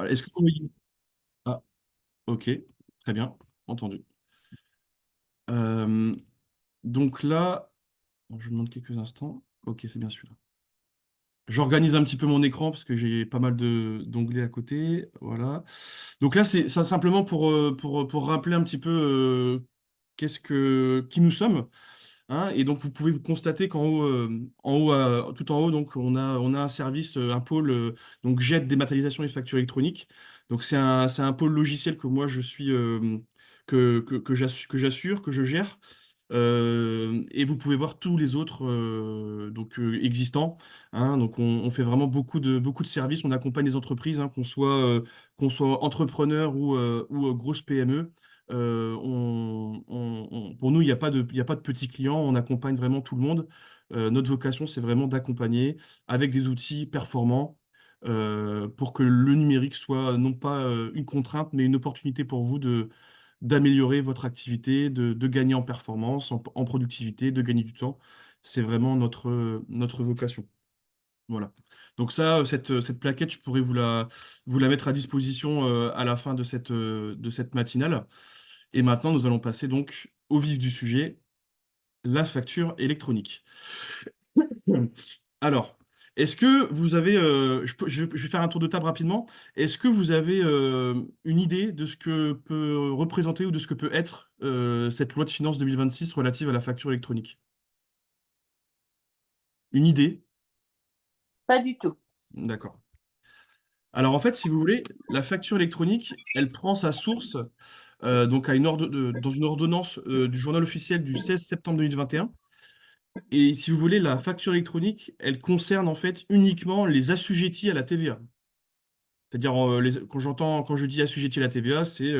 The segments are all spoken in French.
Est-ce que vous voyez... Ah, ok, très bien, entendu. Euh, donc là, bon, je vous demande quelques instants. Ok, c'est bien celui-là. J'organise un petit peu mon écran parce que j'ai pas mal d'onglets à côté. Voilà. Donc là, c'est ça simplement pour rappeler un petit peu qui nous sommes. Hein. Et donc, vous pouvez vous constater qu'en haut, tout en haut, donc, on a un service, un pôle, donc JET dématérialisation et facture électronique. Donc, c'est un pôle logiciel que moi, je suis, que j'assure, que je gère. Et vous pouvez voir tous les autres existants. Hein. Donc, on fait vraiment beaucoup de services. On accompagne les entreprises, hein, qu'on soit entrepreneur ou grosse PME. Pour nous, il y a pas de petits clients. On accompagne vraiment tout le monde. Notre vocation, c'est vraiment d'accompagner avec des outils performants pour que le numérique soit non pas une contrainte, mais une opportunité pour vous d'améliorer votre activité, de gagner en performance, en productivité, de gagner du temps. C'est vraiment notre vocation. Voilà. Donc ça, cette plaquette, je pourrais vous la mettre à disposition à la fin de cette matinale. Et maintenant, nous allons passer donc au vif du sujet, la facture électronique. Alors, est-ce que vous avez, je vais faire un tour de table rapidement. Est-ce que vous avez une idée de ce que peut représenter ou de ce que peut être cette loi de finances 2026 relative à la facture électronique? Une idée? Pas du tout. D'accord. Alors en fait, si vous voulez, la facture électronique, elle prend sa source donc dans une ordonnance du journal officiel du 16 septembre 2021. Et si vous voulez, la facture électronique, elle concerne en fait uniquement les assujettis à la TVA. C'est-à-dire, quand je dis assujettis à la TVA, c'est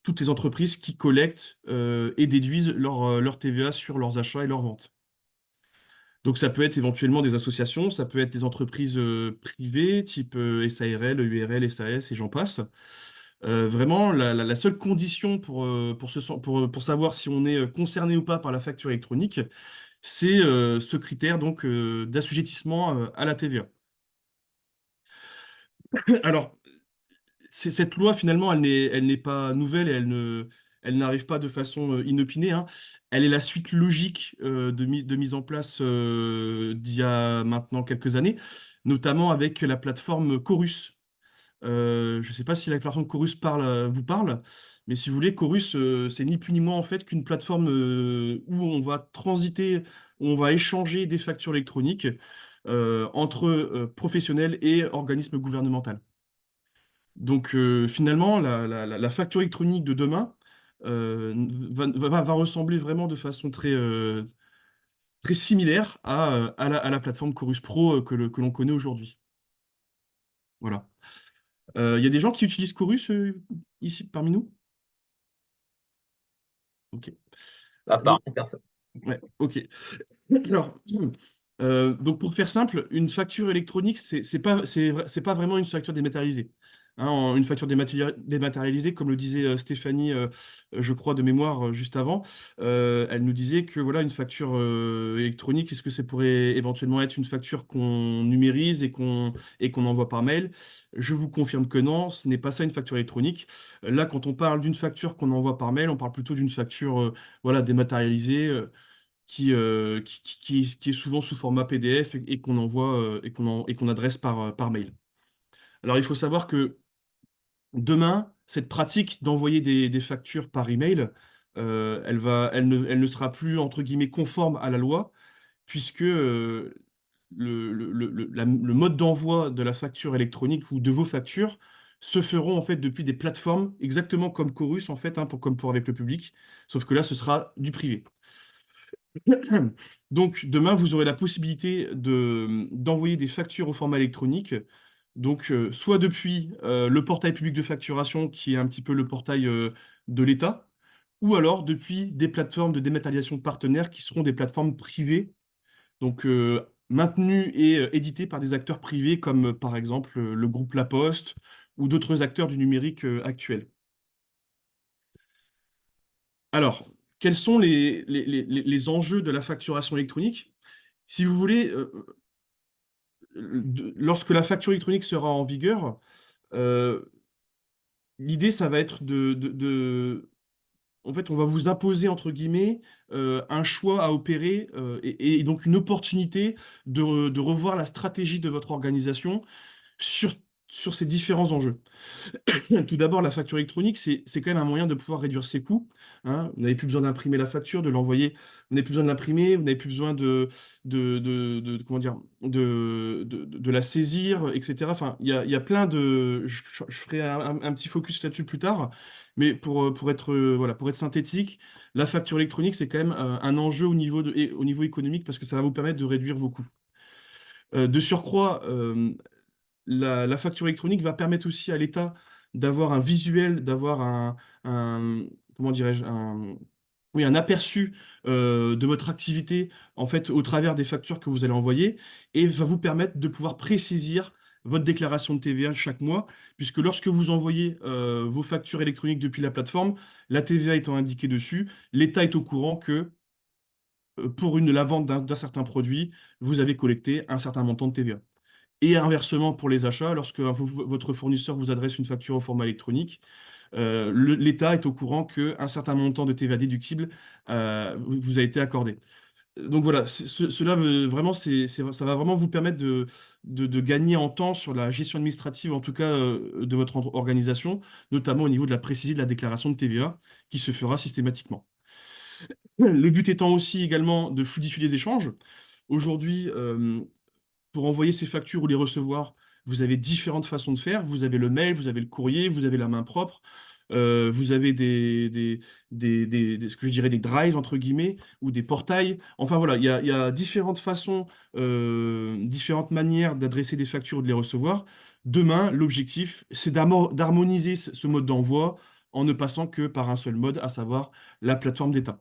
toutes les entreprises qui collectent et déduisent leur TVA sur leurs achats et leurs ventes. Donc ça peut être éventuellement des associations, ça peut être des entreprises privées, type SARL, URL, SAS et j'en passe. Vraiment, la seule condition pour savoir si on est concerné ou pas par la facture électronique, c'est ce critère donc d'assujettissement à la TVA. Alors, cette loi, finalement, elle n'est pas nouvelle et elle n'arrive pas de façon inopinée, hein. Elle est la suite logique de mise en place d'il y a maintenant quelques années, notamment avec la plateforme Chorus. Je ne sais pas si la plateforme Chorus vous parle, mais si vous voulez, Chorus, c'est ni plus ni moins en fait qu'une plateforme où on va transiter, où on va échanger des factures électroniques entre professionnels et organismes gouvernementaux. Donc finalement, la facture électronique de demain va ressembler vraiment de façon très similaire à la plateforme Chorus Pro que l'on connaît aujourd'hui. Voilà. Il y a des gens qui utilisent Chorus ici parmi nous? Ok. À Donc, part personne. ouais, ok. Alors, donc pour faire simple, une facture électronique, c'est pas vraiment une facture dématérialisée. Hein, une facture dématérialisée, comme le disait Stéphanie, je crois de mémoire juste avant, elle nous disait que voilà, une facture électronique, est-ce que ça pourrait éventuellement être une facture qu'on numérise et qu'on envoie par mail? Je vous confirme que non, ce n'est pas ça une facture électronique. Là, quand on parle d'une facture qu'on envoie par mail, on parle plutôt d'une facture voilà, dématérialisée. Qui est souvent sous format PDF et qu'on envoie et qu'on adresse par mail. Alors, il faut savoir que demain, cette pratique d'envoyer des factures par email, elle ne sera plus, entre guillemets, conforme à la loi, puisque le mode d'envoi de la facture électronique ou de vos factures se feront en fait depuis des plateformes, exactement comme Chorus, en fait, hein, comme pour avec le public, sauf que là, ce sera du privé. Donc, demain, vous aurez la possibilité d'envoyer des factures au format électronique. Donc, soit depuis le portail public de facturation, qui est un petit peu le portail de l'État, ou alors depuis des plateformes de dématérialisation partenaires qui seront des plateformes privées, donc maintenues et éditées par des acteurs privés comme par exemple le groupe La Poste ou d'autres acteurs du numérique actuels. Alors, quels sont les enjeux de la facturation électronique? Si vous voulez, lorsque la facture électronique sera en vigueur, l'idée, ça va être en fait, on va vous imposer, entre guillemets, un choix à opérer et donc une opportunité de revoir la stratégie de votre organisation sur, sur ces différents enjeux. Tout d'abord, la facture électronique, c'est quand même un moyen de pouvoir réduire ses coûts, hein. Vous n'avez plus besoin d'imprimer la facture, de l'envoyer. Vous n'avez plus besoin de l'imprimer, vous n'avez plus besoin comment dire, de la saisir, etc. Enfin, il y a plein de. Je ferai un petit focus là-dessus plus tard. Mais pour être, voilà, pour être synthétique, la facture électronique, c'est quand même un enjeu au niveau économique parce que ça va vous permettre de réduire vos coûts. De surcroît, la facture électronique va permettre aussi à l'État d'avoir un visuel, d'avoir comment dirais-je, oui, un aperçu de votre activité en fait au travers des factures que vous allez envoyer et va vous permettre de pouvoir présaisir votre déclaration de TVA chaque mois, puisque lorsque vous envoyez vos factures électroniques depuis la plateforme, la TVA étant indiquée dessus, l'État est au courant que pour la vente d'un certain produit, vous avez collecté un certain montant de TVA. Et inversement pour les achats, lorsque votre fournisseur vous adresse une facture au format électronique, l'État est au courant qu'un certain montant de TVA déductible vous a été accordé. Donc voilà, vraiment, ça va vraiment vous permettre de gagner en temps sur la gestion administrative, en tout cas de votre organisation, notamment au niveau de la précision de la déclaration de TVA qui se fera systématiquement. Le but étant aussi également de fluidifier les échanges. Aujourd'hui, pour envoyer ces factures ou les recevoir, vous avez différentes façons de faire. Vous avez le mail, vous avez le courrier, vous avez la main propre, vous avez ce que je dirais des drives, entre guillemets, ou des portails. Enfin voilà, il y a différentes façons, différentes manières d'adresser des factures ou de les recevoir. Demain, l'objectif, c'est d'harmoniser ce mode d'envoi en ne passant que par un seul mode, à savoir la plateforme d'État.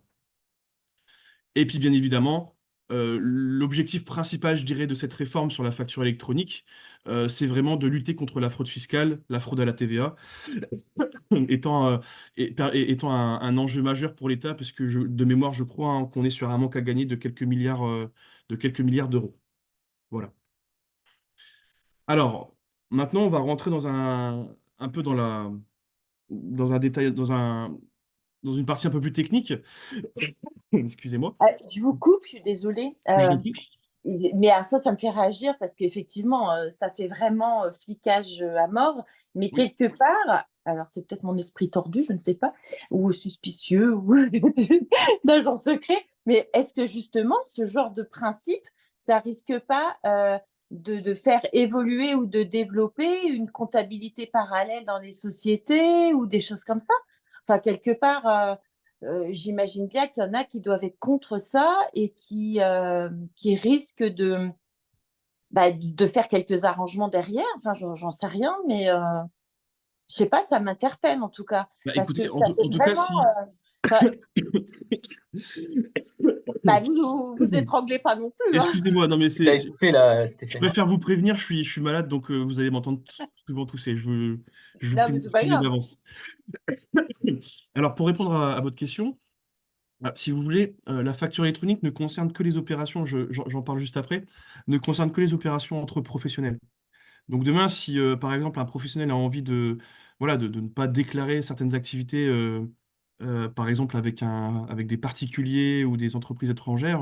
Et puis, bien évidemment, l'objectif principal, je dirais, de cette réforme sur la facture électronique, c'est vraiment de lutter contre la fraude fiscale, la fraude à la TVA, étant, étant un enjeu majeur pour l'État, parce que de mémoire, je crois hein, qu'on est sur un manque à gagner de quelques milliards d'euros. Voilà. Alors, maintenant, on va rentrer un peu dans un détail, dans une partie un peu plus technique. Excusez-moi. Je vous coupe, je suis désolée. Je vous en prie. Mais alors ça me fait réagir parce qu'effectivement, ça fait vraiment flicage à mort. Mais Oui. quelque part, alors c'est peut-être mon esprit tordu, je ne sais pas, ou suspicieux, ou d'agent secret, mais est-ce que justement, ce genre de principe, ça risque pas de faire évoluer ou de développer une comptabilité parallèle dans les sociétés ou des choses comme ça? Enfin, quelque part, j'imagine bien qu'il y en a qui doivent être contre ça et qui risquent de faire quelques arrangements derrière. Enfin, j'en sais rien, mais je sais pas, ça m'interpelle en tout cas. Bah, Parce que écoutez, ça fait en tout cas, vraiment. si. Enfin, vous étranglez pas non plus, hein. Excusez-moi, non mais Tu t'as c'est. étouffé là, Je Stéphanie. préfère vous prévenir, je suis malade, donc vous allez m'entendre souvent tousser. Je vous Non, mais c'est pas préviens grave. d'avance. Alors, pour répondre à votre question, si vous voulez, la facture électronique ne concerne que les opérations, j'en parle juste après, ne concerne que les opérations entre professionnels. Donc demain, si par exemple un professionnel a envie voilà, de ne pas déclarer certaines activités, par exemple avec des particuliers ou des entreprises étrangères,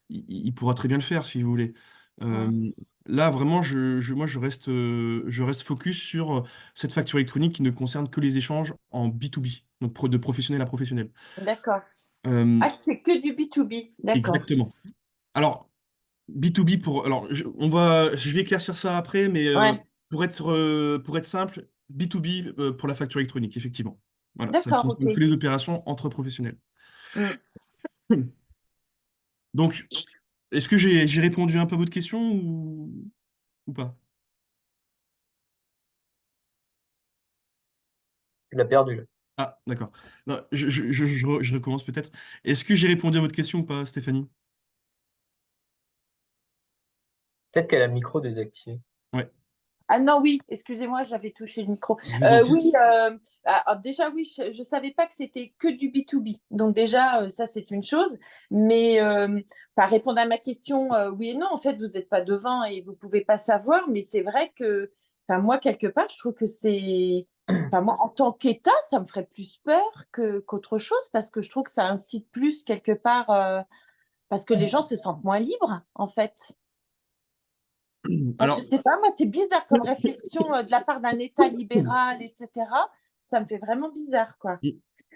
il pourra très bien le faire si vous voulez. Mm. Euh, Là, vraiment, moi, je reste focus sur cette facture électronique qui ne concerne que les échanges en B2B, donc de professionnel à professionnel. D'accord. Euh, Ah, c'est que du B2B. D'accord. Exactement. Alors, B2B alors, je vais éclaircir ça après, mais Ouais. pour être simple, B2B pour la facture électronique, effectivement. Voilà, ça ne D'accord, concerne que ok. les opérations entre professionnels. Mm. Donc, est-ce que j'ai répondu un peu à votre question ou pas? Tu l'as perdu là. Ah, d'accord. Non, je recommence peut-être. Est-ce que j'ai répondu à votre question ou pas, Stéphanie? Peut-être qu'elle a le micro désactivé. Ouais, Ah non, oui, excusez-moi, j'avais touché le micro. je vous en prie. Oui, déjà, oui, je ne savais pas que c'était que du B2B. Donc déjà, ça, c'est une chose. Mais par répondre à ma question, oui et non, en fait, vous n'êtes pas devant et vous ne pouvez pas savoir. Mais c'est vrai que, enfin, moi, quelque part, je trouve que Enfin, moi, en tant qu'État, ça me ferait plus peur qu'autre chose parce que je trouve que ça incite plus quelque part, parce que les gens se sentent moins libres, en fait. Donc, je Alors, sais pas, moi, c'est bizarre comme réflexion de la part d'un État libéral, etc. Ça me fait vraiment bizarre, quoi.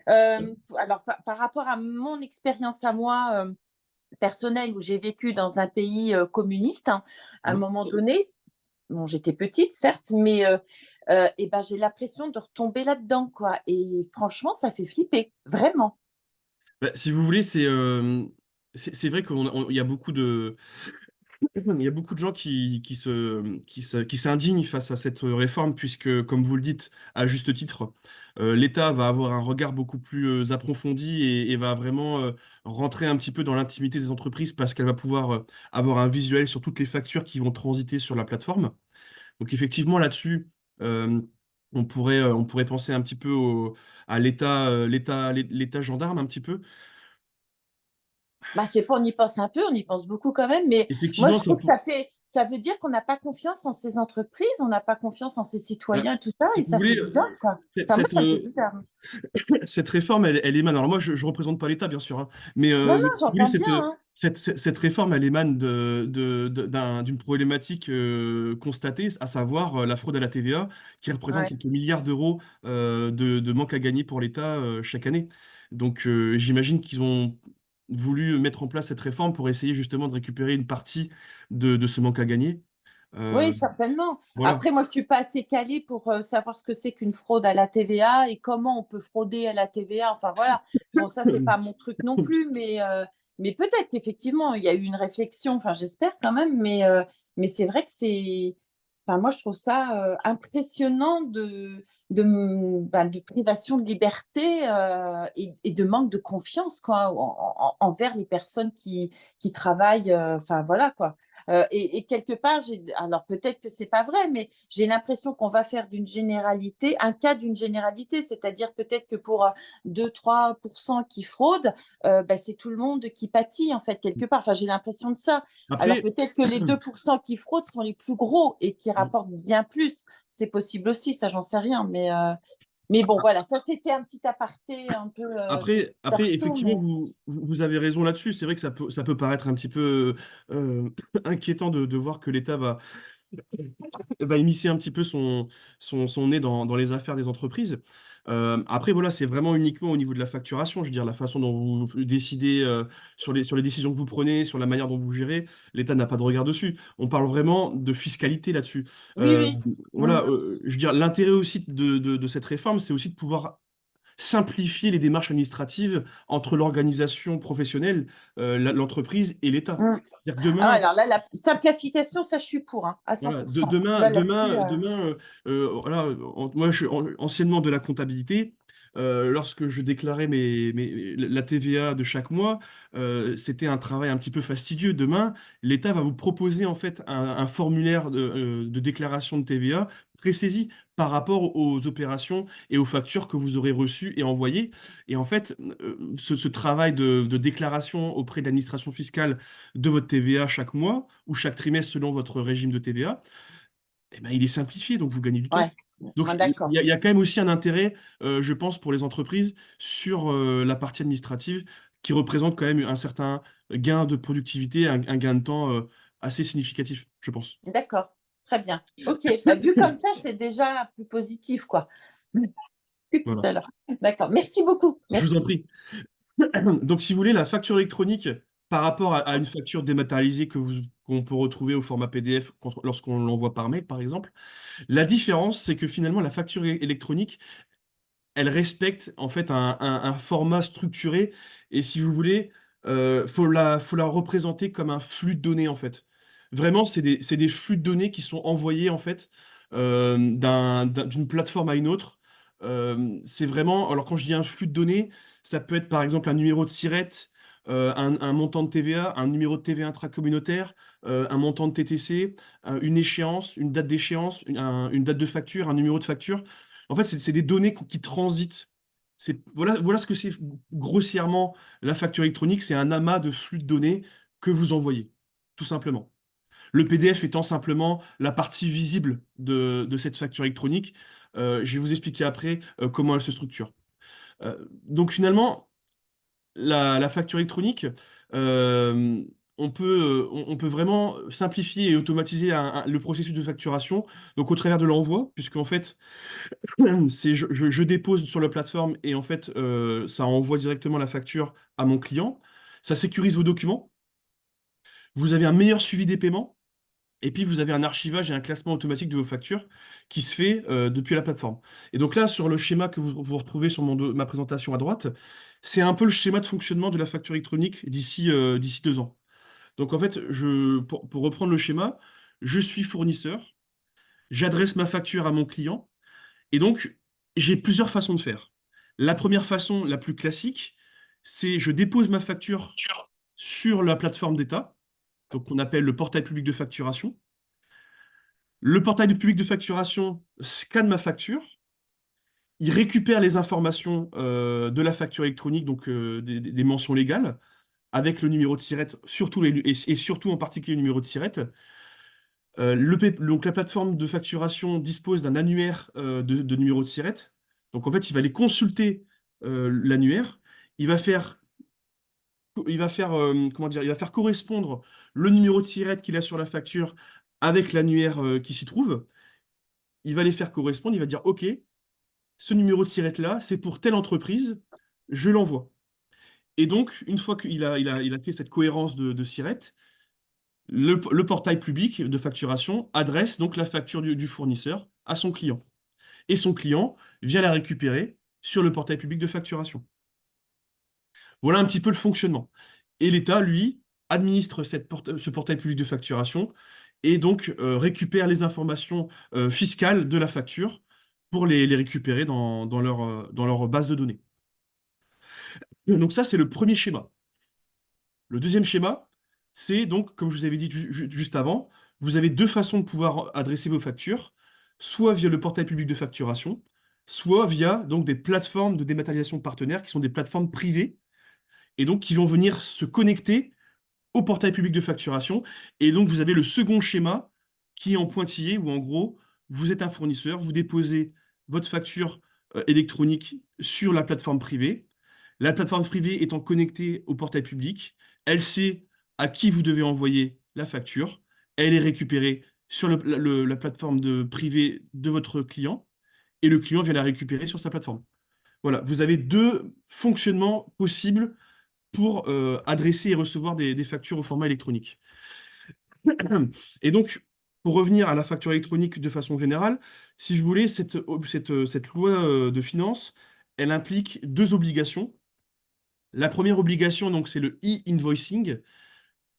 Alors, par rapport à mon expérience à moi, personnelle, où j'ai vécu dans un pays communiste, hein, à un hein. moment donné, bon, j'étais petite, certes, mais et ben, j'ai l'impression de retomber là-dedans, quoi. Et franchement, ça fait flipper, vraiment. Bah, si vous voulez, c'est vrai qu'il y a beaucoup il y a beaucoup de gens qui s'indignent face à cette réforme, puisque, comme vous le dites, à juste titre, l'État va avoir un regard beaucoup plus approfondi et va vraiment rentrer un petit peu dans l'intimité des entreprises parce qu'elle va pouvoir avoir un visuel sur toutes les factures qui vont transiter sur la plateforme. Donc effectivement, là-dessus, euh, on pourrait penser un petit peu à l'État gendarme un petit peu. Bah, c'est pas, on y pense un peu, on y pense beaucoup quand même, mais moi, Effectivement, je trouve que ça veut dire qu'on n'a pas confiance en ces entreprises, on n'a pas confiance en ces bah, citoyens, tout ça, si et vous ça fait voulez, bizarre, quoi. Enfin, moi, cette, ça me fait bizarre. cette réforme, elle émane. Alors moi, je représente pas l'État, bien sûr, hein, Non, mais non, si vous voulez, j'entends bien, hein. cette réforme, elle émane d'une problématique constatée, à savoir la fraude à la TVA, qui représente Ouais. quelques milliards d'euros de manque à gagner pour l'État chaque année. Donc j'imagine qu'ils ont voulu mettre en place cette réforme pour essayer justement de récupérer une partie de ce manque à gagner. Oui, Euh, certainement. voilà. Après, moi, je suis pas assez calée pour savoir ce que c'est qu'une fraude à la TVA et comment on peut frauder à la TVA. Enfin, voilà. Bon, ça, c'est pas mon truc non plus, mais peut-être qu'effectivement, il y a eu une réflexion. Enfin, j'espère quand même, mais c'est vrai que c'est. Enfin, moi, je trouve ça impressionnant de privation de liberté et de manque de confiance, quoi, envers les personnes qui travaillent. Enfin, voilà, quoi. Et quelque part, alors peut-être que c'est pas vrai, mais j'ai l'impression qu'on va faire d'une généralité, un cas d'une généralité, c'est-à-dire peut-être que pour 2-3% qui fraudent, bah, c'est tout le monde qui pâtit, en fait, quelque part. Enfin, j'ai l'impression de ça. Alors Après, peut-être que les 2% qui fraudent sont les plus gros et qui rapportent bien plus. C'est possible aussi, ça, j'en sais rien. Mais bon, voilà, ça, c'était un petit aparté un peu perso, Effectivement, mais vous avez raison là-dessus. C'est vrai que ça peut paraître un petit peu inquiétant de voir que l'État va immiscer un petit peu son nez dans les affaires des entreprises. Après, voilà, c'est vraiment uniquement au niveau de la facturation. Je veux dire, la façon dont vous décidez sur les décisions que vous prenez, sur la manière dont vous gérez, l'État n'a pas de regard dessus. On parle vraiment de fiscalité là-dessus. oui, Euh, oui. voilà, Mm. je veux dire, l'intérêt aussi de cette réforme, c'est aussi de pouvoir simplifier les démarches administratives entre l'organisation professionnelle, l'entreprise et l'État. Mm. C'est-à-dire que Ah, demain, alors là, la simplification, ça, je suis pour, hein, à voilà, 100%. Là, là-dessus, voilà, moi, je suis anciennement de la comptabilité. Lorsque je déclarais la TVA de chaque mois, c'était un travail un petit peu fastidieux. Demain, l'État va vous proposer en fait un formulaire de déclaration de TVA présaisi par rapport aux opérations et aux factures que vous aurez reçues et envoyées. Et en fait, ce travail de déclaration auprès de l'administration fiscale de votre TVA chaque mois ou chaque trimestre selon votre régime de TVA, eh ben, il est simplifié, donc vous gagnez du temps. ouais, Donc ouais, d'accord. il y a quand même aussi un intérêt, je pense, pour les entreprises sur la partie administrative qui représente quand même un certain gain de productivité, un gain de temps assez significatif, je pense. D'accord. Très bien. OK. Bah, vu comme ça, c'est déjà plus positif, quoi. Que tout Voilà, à l'heure. D'accord. Merci beaucoup. je vous en Merci. prie. Donc, si vous voulez, la facture électronique par rapport à une facture dématérialisée qu'on peut retrouver au format PDF lorsqu'on l'envoie par mail, par exemple, la différence, c'est que finalement, la facture électronique, elle respecte en fait un format structuré et si vous voulez, faut la représenter comme un flux de données en fait. Vraiment, c'est des flux de données qui sont envoyés en fait d'une plateforme à une autre. C'est vraiment, alors quand je dis un flux de données, ça peut être par exemple un numéro de SIRET, un montant de TVA, un numéro de TVA intracommunautaire, un montant de TTC, une échéance, une date d'échéance, une date de facture, un numéro de facture. En fait, c'est des données qui transitent. Voilà ce que c'est grossièrement la facture électronique. C'est un amas de flux de données que vous envoyez, tout simplement. Le PDF étant simplement la partie visible de cette facture électronique. Je vais vous expliquer après comment elle se structure. Donc finalement, la facture électronique, euh, on peut vraiment simplifier et automatiser le processus de facturation, donc au travers de l'envoi, puisqu'en fait, je dépose sur la plateforme et en fait, ça envoie directement la facture à mon client. Ça sécurise vos documents. Vous avez un meilleur suivi des paiements. Et puis, vous avez un archivage et un classement automatique de vos factures qui se fait depuis la plateforme. Et donc là, sur le schéma que vous retrouvez sur ma présentation à droite, c'est un peu le schéma de fonctionnement de la facture électronique d'ici 2 ans. Donc en fait, pour reprendre le schéma, je suis fournisseur, j'adresse ma facture à mon client, et donc j'ai plusieurs façons de faire. La première façon, la plus classique, c'est je dépose ma facture sur la plateforme d'État, donc qu'on appelle le portail public de facturation. Le portail du public de facturation scanne ma facture, il récupère les informations de la facture électronique, donc des mentions légales, avec le numéro de SIRET, et surtout en particulier le numéro de SIRET. Donc la plateforme de facturation dispose d'un annuaire de numéro de SIRET. Donc en fait, il va aller consulter l'annuaire, il va faire, comment dire, il va faire correspondre le numéro de SIRET qu'il a sur la facture avec l'annuaire qui s'y trouve. Il va les faire correspondre, il va dire, OK, ce numéro de SIRET-là, c'est pour telle entreprise, je l'envoie. Et donc, une fois qu'il a fait cette cohérence de SIRET, le portail public de facturation adresse donc la facture du fournisseur à son client. Et son client vient la récupérer sur le portail public de facturation. Voilà un petit peu le fonctionnement. Et l'État, lui, administre ce portail public de facturation et donc récupère les informations fiscales de la facture pour les récupérer dans leur base de données. Donc ça, c'est le premier schéma. Le deuxième schéma, c'est donc, comme je vous avais dit juste avant, vous avez deux façons de pouvoir adresser vos factures, soit via le portail public de facturation, soit via donc des plateformes de dématérialisation partenaires qui sont des plateformes privées et donc qui vont venir se connecter au portail public de facturation. Et donc, vous avez le second schéma qui est en pointillé, où en gros, vous êtes un fournisseur, vous déposez votre facture électronique sur la plateforme privée. La plateforme privée étant connectée au portail public, elle sait à qui vous devez envoyer la facture. Elle est récupérée sur la plateforme privée de votre client et le client vient la récupérer sur sa plateforme. Voilà, vous avez deux fonctionnements possibles pour adresser et recevoir des factures au format électronique. Et donc, pour revenir à la facture électronique de façon générale, si vous voulez, cette loi de finances, elle implique deux obligations. La première obligation, donc, c'est le e-invoicing.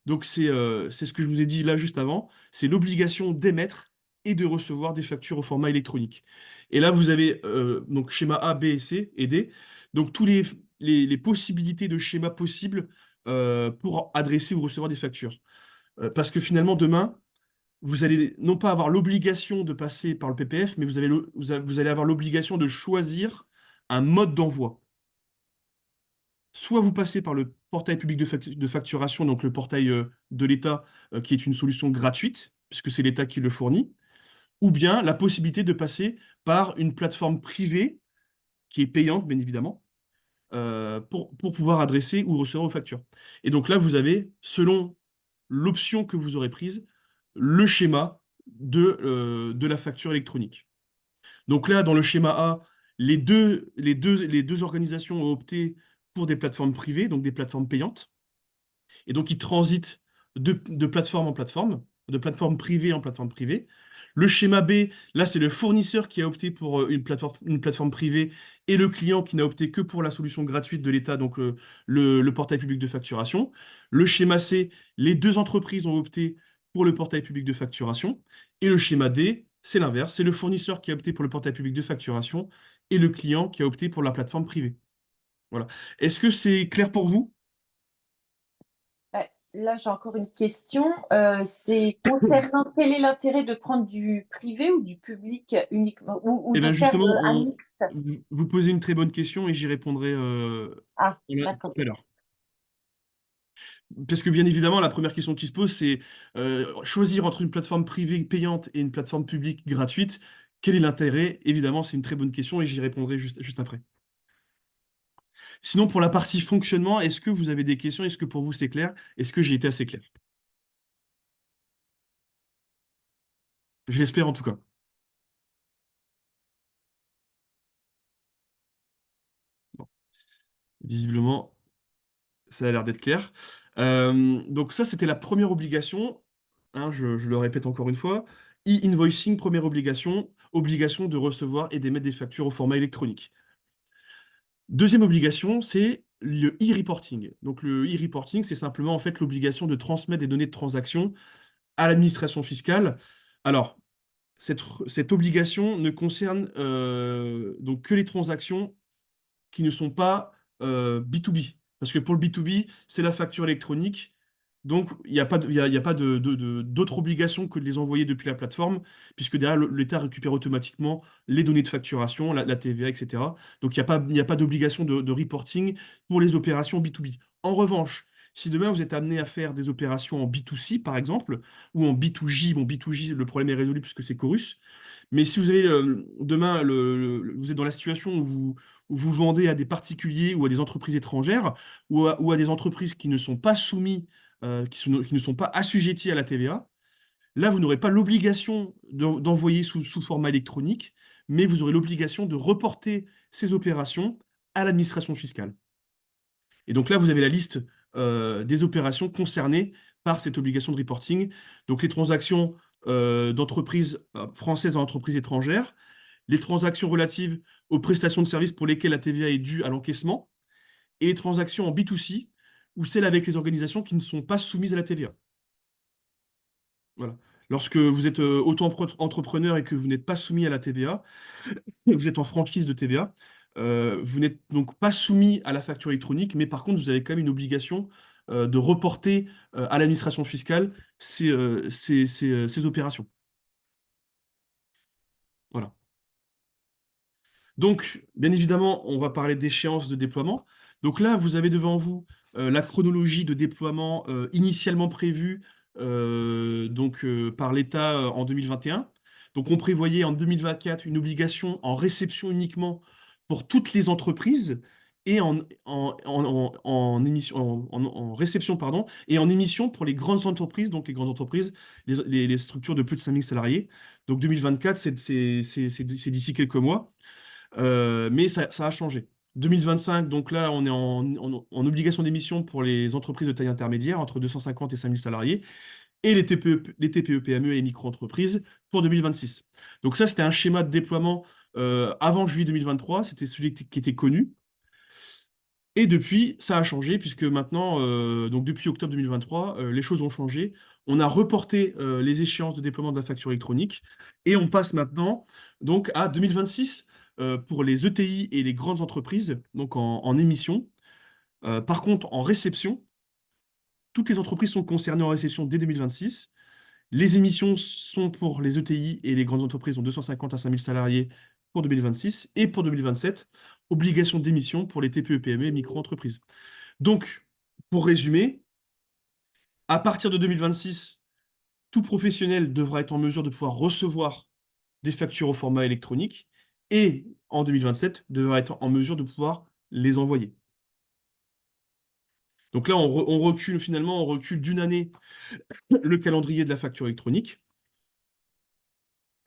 Donc, c'est ce que je vous ai dit là juste avant. C'est l'obligation d'émettre et de recevoir des factures au format électronique. Et là, vous avez donc schéma A, B, C et D. Donc, tous les possibilités de schémas possibles pour adresser ou recevoir des factures. Parce que finalement, demain, vous allez non pas avoir l'obligation de passer par le PPF, mais vous allez avoir l'obligation de choisir un mode d'envoi. Soit vous passez par le portail public de facturation, donc le portail de l'État, qui est une solution gratuite, puisque c'est l'État qui le fournit, ou bien la possibilité de passer par une plateforme privée, qui est payante, bien évidemment, pour pouvoir adresser ou recevoir vos factures. Et donc là, vous avez, selon l'option que vous aurez prise, le schéma de la facture électronique. Donc là, dans le schéma A, les deux organisations ont opté pour des plateformes privées, donc des plateformes payantes. Et donc, ils transitent de plateforme en plateforme, de plateforme privée en plateforme privée. Le schéma B, là, c'est le fournisseur qui a opté pour une plateforme privée et le client qui n'a opté que pour la solution gratuite de l'État, donc le portail public de facturation. Le schéma C, les deux entreprises ont opté pour le portail public de facturation. Et le schéma D, c'est l'inverse, c'est le fournisseur qui a opté pour le portail public de facturation et le client qui a opté pour la plateforme privée. Voilà. Est-ce que c'est clair pour vous? Là, j'ai encore une question. C'est concernant quel est l'intérêt de prendre du privé ou du public uniquement, ou Eh de bien faire justement, un mixte? vous posez une très bonne question et j'y répondrai Ah, tout d'accord. à l'heure. Parce que bien évidemment, la première question qui se pose, c'est choisir entre une plateforme privée payante et une plateforme publique gratuite. Quel est l'intérêt? Évidemment, c'est une très bonne question et j'y répondrai juste après. Sinon, pour la partie fonctionnement, est-ce que vous avez des questions? Est-ce que pour vous c'est clair? Est-ce que j'ai été assez clair? Je l'espère en tout cas. Bon, visiblement, ça a l'air d'être clair. Donc ça, c'était la première obligation. Hein, je le répète encore une fois. E-invoicing, première obligation, obligation de recevoir et d'émettre des factures au format électronique. Deuxième obligation, c'est le e-reporting. Donc le e-reporting, c'est simplement en fait l'obligation de transmettre des données de transaction à l'administration fiscale. Alors, cette obligation ne concerne donc que les transactions qui ne sont pas B2B. Parce que pour le B2B, c'est la facture électronique. Donc, il n'y a pas il y a pas d'autre obligation que de les envoyer depuis la plateforme, puisque derrière, l'État récupère automatiquement les données de facturation, la TVA, etc. Donc, il n'y a pas d'obligation de reporting pour les opérations B2B. En revanche, si demain vous êtes amené à faire des opérations en B2C, par exemple, ou en B2J, bon, B2J, le problème est résolu puisque c'est Chorus, mais si vous avez demain, vous êtes dans la situation où vous vendez à des particuliers ou à des entreprises étrangères ou à des entreprises qui ne sont pas soumis, qui ne sont pas assujetties à la TVA, là, vous n'aurez pas l'obligation d'envoyer sous format électronique, mais vous aurez l'obligation de reporter ces opérations à l'administration fiscale. Et donc là, vous avez la liste des opérations concernées par cette obligation de reporting. Donc les transactions d'entreprises françaises à entreprises étrangères, les transactions relatives aux prestations de services pour lesquelles la TVA est due à l'encaissement, et les transactions en B2C, ou celles avec les organisations qui ne sont pas soumises à la TVA. Voilà. Lorsque vous êtes auto-entrepreneur et que vous n'êtes pas soumis à la TVA, vous êtes en franchise de TVA, vous n'êtes donc pas soumis à la facture électronique, mais par contre, vous avez quand même une obligation de reporter à l'administration fiscale ces opérations. Voilà. Donc, bien évidemment, on va parler d'échéance de déploiement. Donc là, vous avez devant vous la chronologie de déploiement initialement prévue par l'État en 2021. Donc on prévoyait en 2024 une obligation en réception uniquement pour toutes les entreprises et en réception, pardon, et en émission pour les grandes entreprises, donc les grandes entreprises, les structures de plus de 5000 salariés. Donc 2024, c'est d'ici quelques mois. Mais ça a changé. 2025, donc là, on est en obligation d'émission pour les entreprises de taille intermédiaire, entre 250 et 5000 salariés, et les TPE-PME et les micro-entreprises pour 2026. Donc ça, c'était un schéma de déploiement avant juillet 2023, c'était celui qui était connu. Et depuis, ça a changé, puisque maintenant, donc depuis octobre 2023, les choses ont changé. On a reporté les échéances de déploiement de la facture électronique, et on passe maintenant donc à 2026 pour les ETI et les grandes entreprises, donc en émission. Par contre, en réception, toutes les entreprises sont concernées en réception dès 2026. Les émissions sont pour les ETI et les grandes entreprises ont 250 à 5000 salariés pour 2026, et pour 2027, obligation d'émission pour les TPE-PME et micro-entreprises. Donc, pour résumer, à partir de 2026, tout professionnel devra être en mesure de pouvoir recevoir des factures au format électronique et en 2027, devra être en mesure de pouvoir les envoyer. Donc là, on recule finalement, on recule d'une année le calendrier de la facture électronique.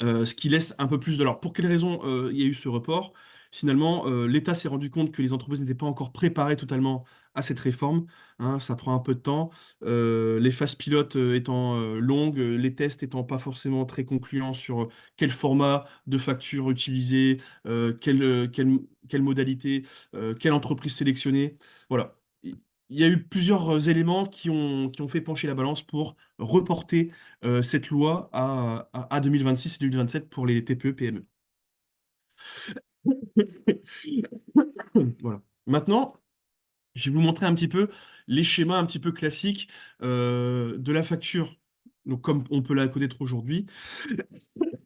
Ce qui laisse un peu plus de... Alors, pour quelles raisons il y a eu ce report? Finalement, l'État s'est rendu compte que les entreprises n'étaient pas encore préparées totalement à cette réforme. Hein, ça prend un peu de temps. Les phases pilotes étant longues, les tests étant pas forcément très concluants sur quel format de facture utiliser, quelle modalité, quelle entreprise sélectionner. Voilà. Il y a eu plusieurs éléments qui ont fait pencher la balance pour reporter cette loi à 2026 et 2027 pour les TPE-PME. Voilà. Maintenant, je vais vous montrer un petit peu les schémas un petit peu classiques de la facture, donc comme on peut la connaître aujourd'hui,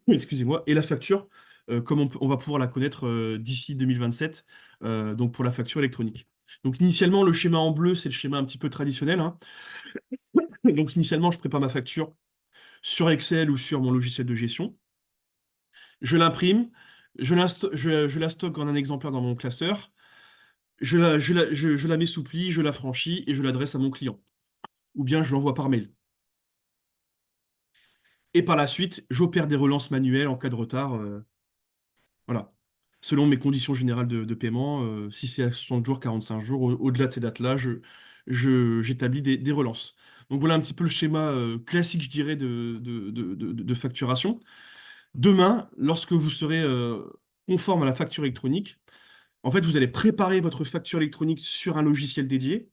excusez-moi, et la facture comme on va pouvoir la connaître d'ici 2027, donc pour la facture électronique. Donc initialement, le schéma en bleu, c'est le schéma un petit peu traditionnel, hein. Donc initialement, je prépare ma facture sur Excel ou sur mon logiciel de gestion. je l'imprime, je la stocke en un exemplaire dans mon classeur, je la mets sous pli, je la franchis et je l'adresse à mon client. Ou bien je l'envoie par mail. Et par la suite, j'opère des relances manuelles en cas de retard. Voilà. Selon mes conditions générales de paiement, si c'est à 60 jours, 45 jours, au-delà de ces dates-là, j'établis des relances. Donc voilà un petit peu le schéma classique, je dirais, de facturation. Demain, lorsque vous serez conforme à la facture électronique, en fait, vous allez préparer votre facture électronique sur un logiciel dédié.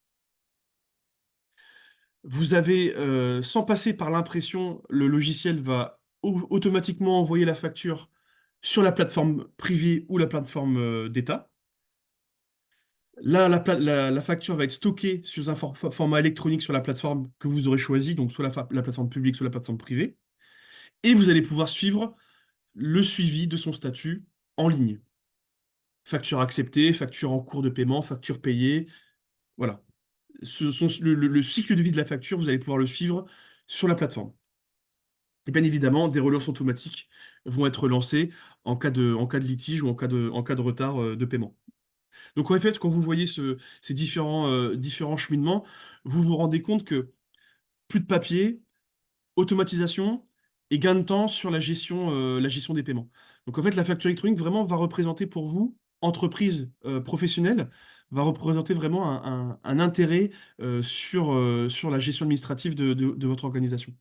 Vous avez, sans passer par l'impression, le logiciel va automatiquement envoyer la facture sur la plateforme privée ou la plateforme d'État. Là, la facture va être stockée sur un format électronique sur la plateforme que vous aurez choisi, donc soit la plateforme publique, soit la plateforme privée. Et vous allez pouvoir suivre le suivi de son statut en ligne. Facture acceptée, facture en cours de paiement, facture payée. Voilà. Le cycle de vie de la facture, vous allez pouvoir le suivre sur la plateforme. Et bien évidemment, des relances automatiques vont être lancées en cas de litige ou en cas de retard de paiement. Donc en fait, quand vous voyez ces différents cheminements, vous vous rendez compte que plus de papier, automatisation et gain de temps sur la gestion des paiements. Donc en fait, la facture électronique vraiment va représenter pour vous, entreprise professionnelle, va représenter vraiment un intérêt sur la gestion administrative de votre organisation.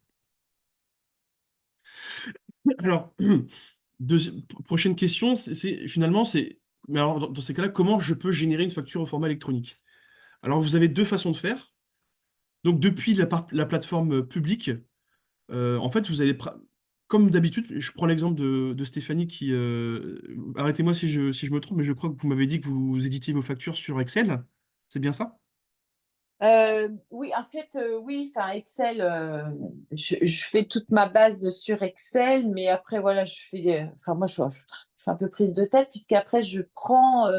Alors, prochaine question, finalement, mais alors dans ces cas-là, comment je peux générer une facture au format électronique? Alors, vous avez deux façons de faire. Donc, depuis la plateforme publique, en fait, comme d'habitude, je prends l'exemple de Stéphanie qui, arrêtez-moi si je me trompe, mais je crois que vous m'avez dit que vous éditiez vos factures sur Excel. C'est bien ça? Oui, en fait, oui, enfin Excel, je fais toute ma base sur Excel, mais après, voilà, enfin moi, je suis un peu prise de tête, puisqu'après, je prends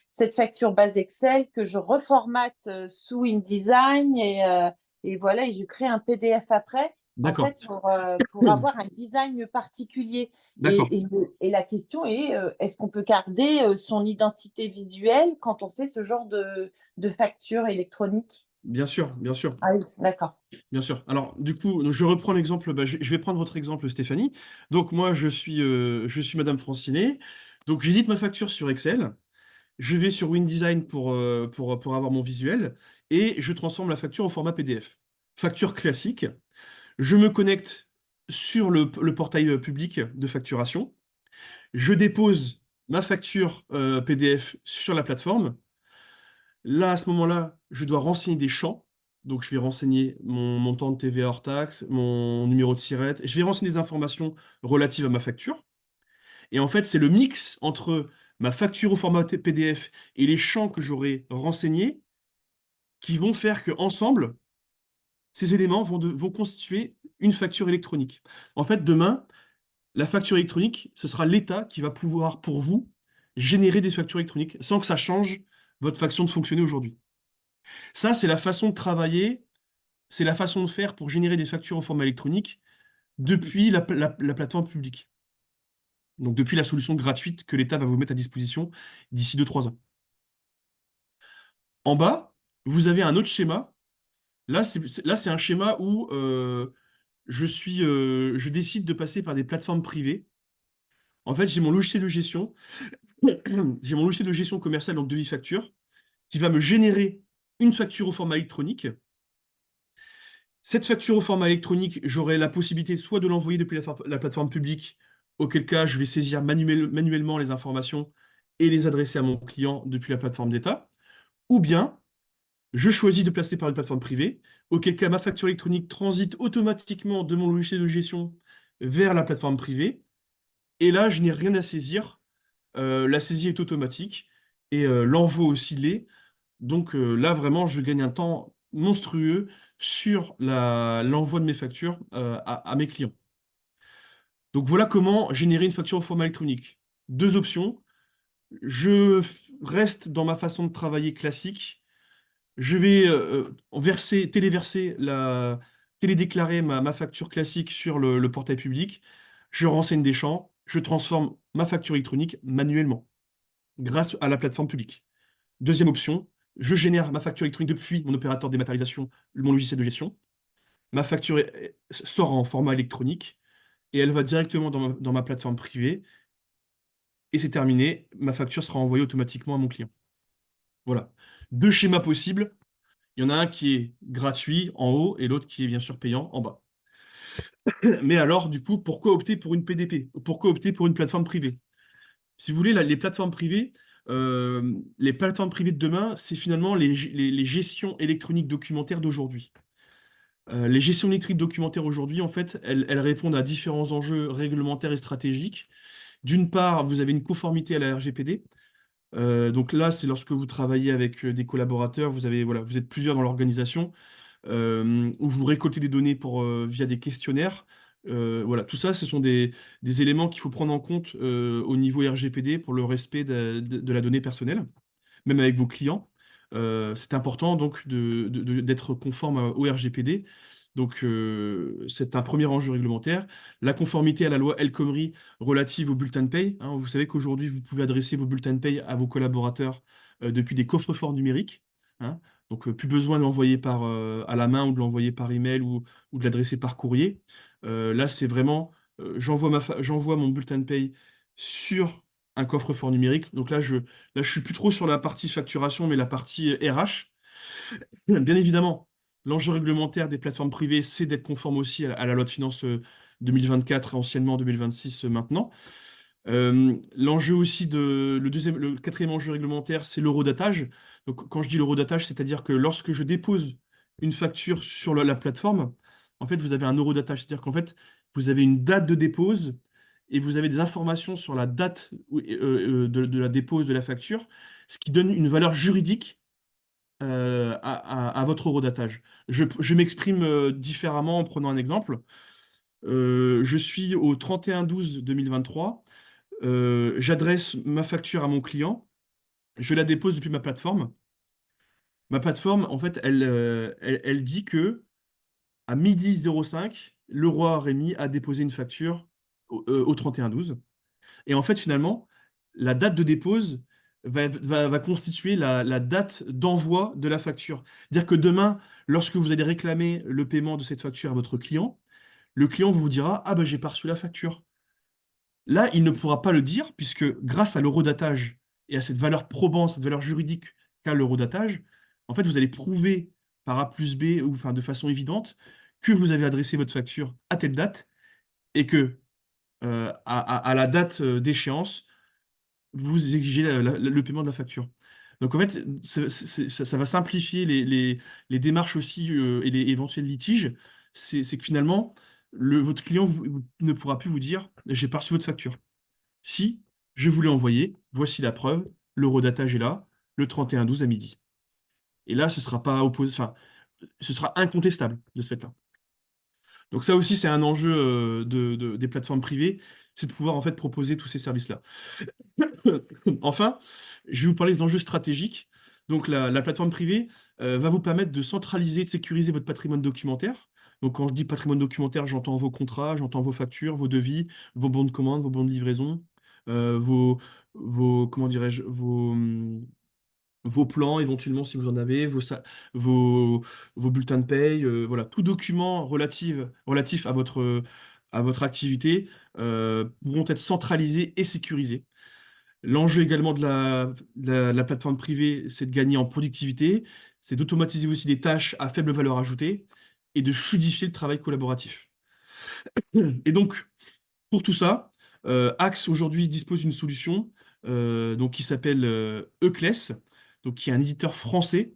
cette facture base Excel que je reformate sous InDesign et voilà, et je crée un PDF après, en D'accord. fait, pour avoir un design particulier. D'accord. Et la question est, est-ce qu'on peut garder son identité visuelle quand on fait ce genre de facture électronique? Bien sûr, bien sûr. Ah oui, d'accord. Bien sûr. Alors, du coup, donc, je reprends l'exemple, je vais prendre votre exemple, Stéphanie. Donc, moi, je suis Madame Francinet. Donc, j'édite ma facture sur Excel. Je vais sur WinDesign pour avoir mon visuel et je transforme la facture au format PDF. Facture classique. Je me connecte sur le portail public de facturation. Je dépose ma facture PDF sur la plateforme. Là, à ce moment-là, je dois renseigner des champs. Donc, je vais renseigner mon montant de TVA hors taxe, mon numéro de SIRET. Je vais renseigner des informations relatives à ma facture. Et en fait, c'est le mix entre ma facture au format PDF et les champs que j'aurai renseignés qui vont faire que ensemble, ces éléments vont constituer une facture électronique. En fait, demain, la facture électronique, ce sera l'État qui va pouvoir, pour vous, générer des factures électroniques sans que ça change votre façon de fonctionner aujourd'hui. Ça, c'est la façon de travailler, c'est la façon de faire pour générer des factures au format électronique depuis la plateforme publique. Donc depuis la solution gratuite que l'État va vous mettre à disposition d'ici 2-3 ans. En bas, vous avez un autre schéma. Là, c'est un schéma où je décide de passer par des plateformes privées. En fait, j'ai mon logiciel de gestion, j'ai mon logiciel de gestion commerciale, donc devis facture, qui va me générer une facture au format électronique. Cette facture au format électronique, j'aurai la possibilité soit de l'envoyer depuis la plateforme publique, auquel cas je vais saisir manuellement les informations et les adresser à mon client depuis la plateforme d'État, ou bien je choisis de placer par une plateforme privée, auquel cas ma facture électronique transite automatiquement de mon logiciel de gestion vers la plateforme privée, et là je n'ai rien à saisir, la saisie est automatique, et l'envoi aussi l'est, donc là vraiment je gagne un temps monstrueux sur l'envoi de mes factures à mes clients. Donc voilà comment générer une facture au format électronique. Deux options, reste dans ma façon de travailler classique. Je vais télédéclarer ma facture classique sur le portail public. Je renseigne des champs, je transforme ma facture électronique manuellement grâce à la plateforme publique. Deuxième option, je génère ma facture électronique depuis mon opérateur de dématérialisation, mon logiciel de gestion. Ma facture sort en format électronique et elle va directement dans ma plateforme privée et c'est terminé. Ma facture sera envoyée automatiquement à mon client. Voilà. Deux schémas possibles. Il y en a un qui est gratuit en haut et l'autre qui est bien sûr payant en bas. Mais alors, du coup, pourquoi opter pour une PDP? Pourquoi opter pour une plateforme privée? Si vous voulez, les plateformes privées de demain, c'est finalement les gestions électroniques documentaires d'aujourd'hui. Les gestions électroniques documentaires aujourd'hui, en fait, elles répondent à différents enjeux réglementaires et stratégiques. D'une part, vous avez une conformité à la RGPD. Donc là, c'est lorsque vous travaillez avec des collaborateurs, voilà, vous êtes plusieurs dans l'organisation, où vous récoltez des données via des questionnaires. Voilà, tout ça, ce sont des éléments qu'il faut prendre en compte au niveau RGPD pour le respect de la donnée personnelle, même avec vos clients. C'est important donc d'être conforme au RGPD. Donc, c'est un premier enjeu réglementaire. La conformité à la loi El Khomri relative au bulletin de paye, hein. Vous savez qu'aujourd'hui, vous pouvez adresser vos bulletins de paye à vos collaborateurs depuis des coffres-forts numériques, hein. Donc, plus besoin de l'envoyer à la main ou de l'envoyer par email ou de l'adresser par courrier. Là, c'est vraiment, j'envoie mon bulletin de paye sur un coffre-fort numérique. Donc là, je suis plus trop sur la partie facturation, mais la partie RH. Bien évidemment, l'enjeu réglementaire des plateformes privées, c'est d'être conforme aussi à la loi de finances 2024, anciennement 2026 maintenant. L'enjeu aussi le quatrième enjeu réglementaire, c'est l'eurodatage. Donc, quand je dis l'eurodatage, c'est-à-dire que lorsque je dépose une facture sur la plateforme, en fait, vous avez un eurodatage. C'est-à-dire qu'en fait, vous avez une date de dépose et vous avez des informations sur la date de la dépose de la facture, ce qui donne une valeur juridique à votre eurodatage. Je m'exprime différemment en prenant un exemple. Je suis au 31/12/2023. J'adresse ma facture à mon client, je la dépose depuis ma plateforme. Ma plateforme, en fait, elle dit que à 12h05, le roi Rémi a déposé une facture au 31/12. Et en fait, finalement, la date de dépose va constituer la date d'envoi de la facture. C'est-à-dire que demain, lorsque vous allez réclamer le paiement de cette facture à votre client, le client vous dira: Ah ben j'ai pas reçu la facture. Là, il ne pourra pas le dire, puisque grâce à l'eurodatage et à cette valeur probante, cette valeur juridique qu'a l'eurodatage, en fait, vous allez prouver par A plus B, ou enfin de façon évidente, que vous avez adressé votre facture à telle date et que à la date d'échéance, vous exigez le paiement de la facture. Donc en fait, ça va simplifier les démarches aussi et les éventuels litiges. C'est que finalement, votre client ne pourra plus vous dire: J'ai pas reçu votre facture. Si, je vous l'ai envoyé, voici la preuve, l'eurodatage est là, le 31/12 à midi. Et là, ce sera pas opposé, enfin, ce sera incontestable de ce fait-là. Donc ça aussi, c'est un enjeu des plateformes privées, c'est de pouvoir en fait proposer tous ces services-là. Enfin, je vais vous parler des enjeux stratégiques. Donc la plateforme privée va vous permettre de centraliser, de sécuriser votre patrimoine documentaire. Donc quand je dis patrimoine documentaire, j'entends vos contrats, j'entends vos factures, vos devis, vos bons de commande, vos bons de livraison, comment dirais-je, vos plans éventuellement si vous en avez, vos, vos bulletins de paye, voilà, tout document relatif à votre activité pourront être centralisés et sécurisés. L'enjeu également de la plateforme privée, c'est de gagner en productivité, c'est d'automatiser aussi des tâches à faible valeur ajoutée et de fluidifier le travail collaboratif. Et donc, pour tout ça, Axe aujourd'hui dispose d'une solution donc, qui s'appelle Euclès, donc, qui est un éditeur français.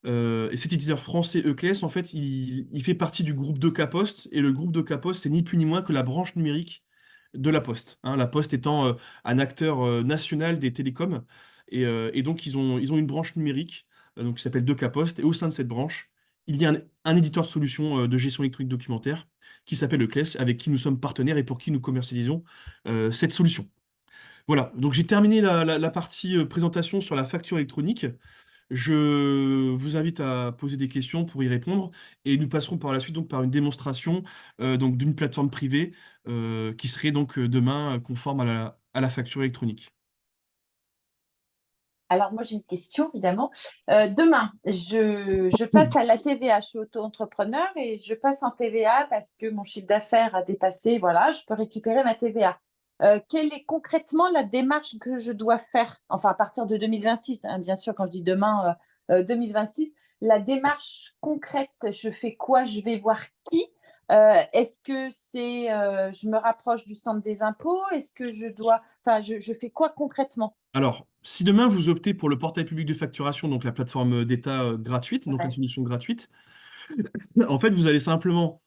Et cet éditeur français Euclès, en fait, il fait partie du groupe 2K Post, et le groupe 2K Post, c'est ni plus ni moins que la branche numérique de la Poste, hein, la Poste étant un acteur national des télécoms. Et donc, ils ont une branche numérique donc, qui s'appelle 2K Post, et au sein de cette branche, il y a un éditeur de solutions de gestion électronique documentaire qui s'appelle Euclès, avec qui nous sommes partenaires et pour qui nous commercialisons cette solution. Voilà, donc j'ai terminé la partie présentation sur la facture électronique. Je vous invite à poser des questions pour y répondre et nous passerons par la suite donc par une démonstration donc d'une plateforme privée qui serait donc demain conforme à la facture électronique. Alors, moi, j'ai une question, évidemment. Demain, je passe à la TVA. Je suis auto-entrepreneur et je passe en TVA parce que mon chiffre d'affaires a dépassé. Voilà, je peux récupérer ma TVA. Quelle est concrètement la démarche que je dois faire? Enfin, à partir de 2026, hein, bien sûr, quand je dis demain, 2026, la démarche concrète, je fais quoi? Je vais voir qui? Est-ce que je me rapproche du centre des impôts? Est-ce que je dois, enfin, je fais quoi concrètement? Alors, si demain vous optez pour le portail public de facturation, donc la plateforme d'État gratuite, donc la Ouais. solution gratuite, en fait, vous allez simplement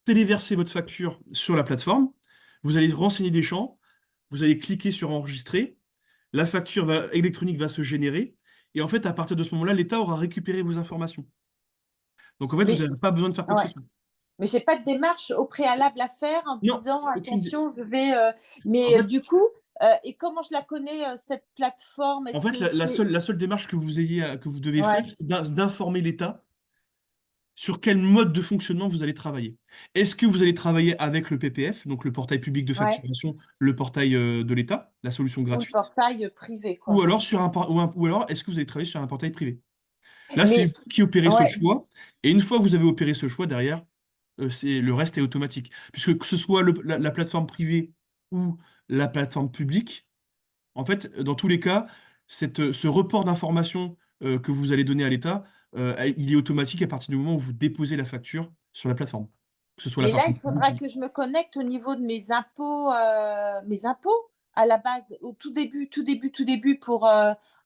téléverser votre facture sur la plateforme, vous allez renseigner des champs, vous allez cliquer sur enregistrer, la électronique va se générer, et en fait, à partir de ce moment-là, l'État aura récupéré vos informations. Donc en fait, vous Mais n'avez pas besoin de faire quoi que ce ouais. soit. Mais j'ai pas de démarche au préalable à faire en Non, disant aucune. attention, je vais. En Mais fait, du coup, et comment je la connais cette plateforme? en Est-ce fait, que c'est la seule démarche que vous ayez, que vous devez faire, ouais, c'est d'informer l'État sur quel mode de fonctionnement vous allez travailler. Est-ce que vous allez travailler avec le PPF, donc le portail public de ouais, facturation, le portail de l'État, la solution ou le gratuite, portail privé ou quoi. alors ou alors est-ce que vous allez travailler sur un portail privé? Là, c'est Mais vous qui opérez ce ouais, choix, et une fois que vous avez opéré ce choix, derrière, le reste est automatique. Puisque que ce soit la plateforme privée ou la plateforme publique, en fait, dans tous les cas, ce report d'informations que vous allez donner à l'État, il est automatique à partir du moment où vous déposez la facture sur la plateforme, que ce soit la mais là, plateforme il faudra publique. que je me connecte au niveau de mes impôts à la base, au tout début, tout début, tout début, pour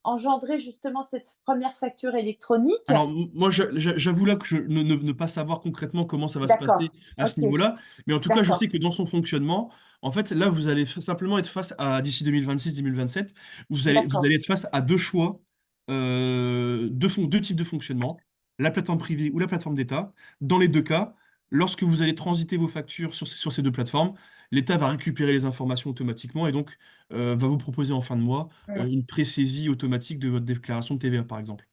engendrer justement cette première facture électronique. Alors, moi, j'avoue là que je ne pas savoir concrètement comment ça va se D'accord. passer à ce Ok. niveau-là, mais en tout cas, je sais D'accord. que dans son fonctionnement, en fait, là, vous allez simplement être face à, d'ici 2026-2027, vous D'accord. allez être face à deux choix, deux types de fonctionnement, la plateforme privée ou la plateforme d'État. Dans les deux cas, lorsque vous allez transiter vos factures sur ces deux plateformes, l'État va récupérer les informations automatiquement et donc va vous proposer en fin de mois une pré-saisie automatique de votre déclaration de TVA, par exemple.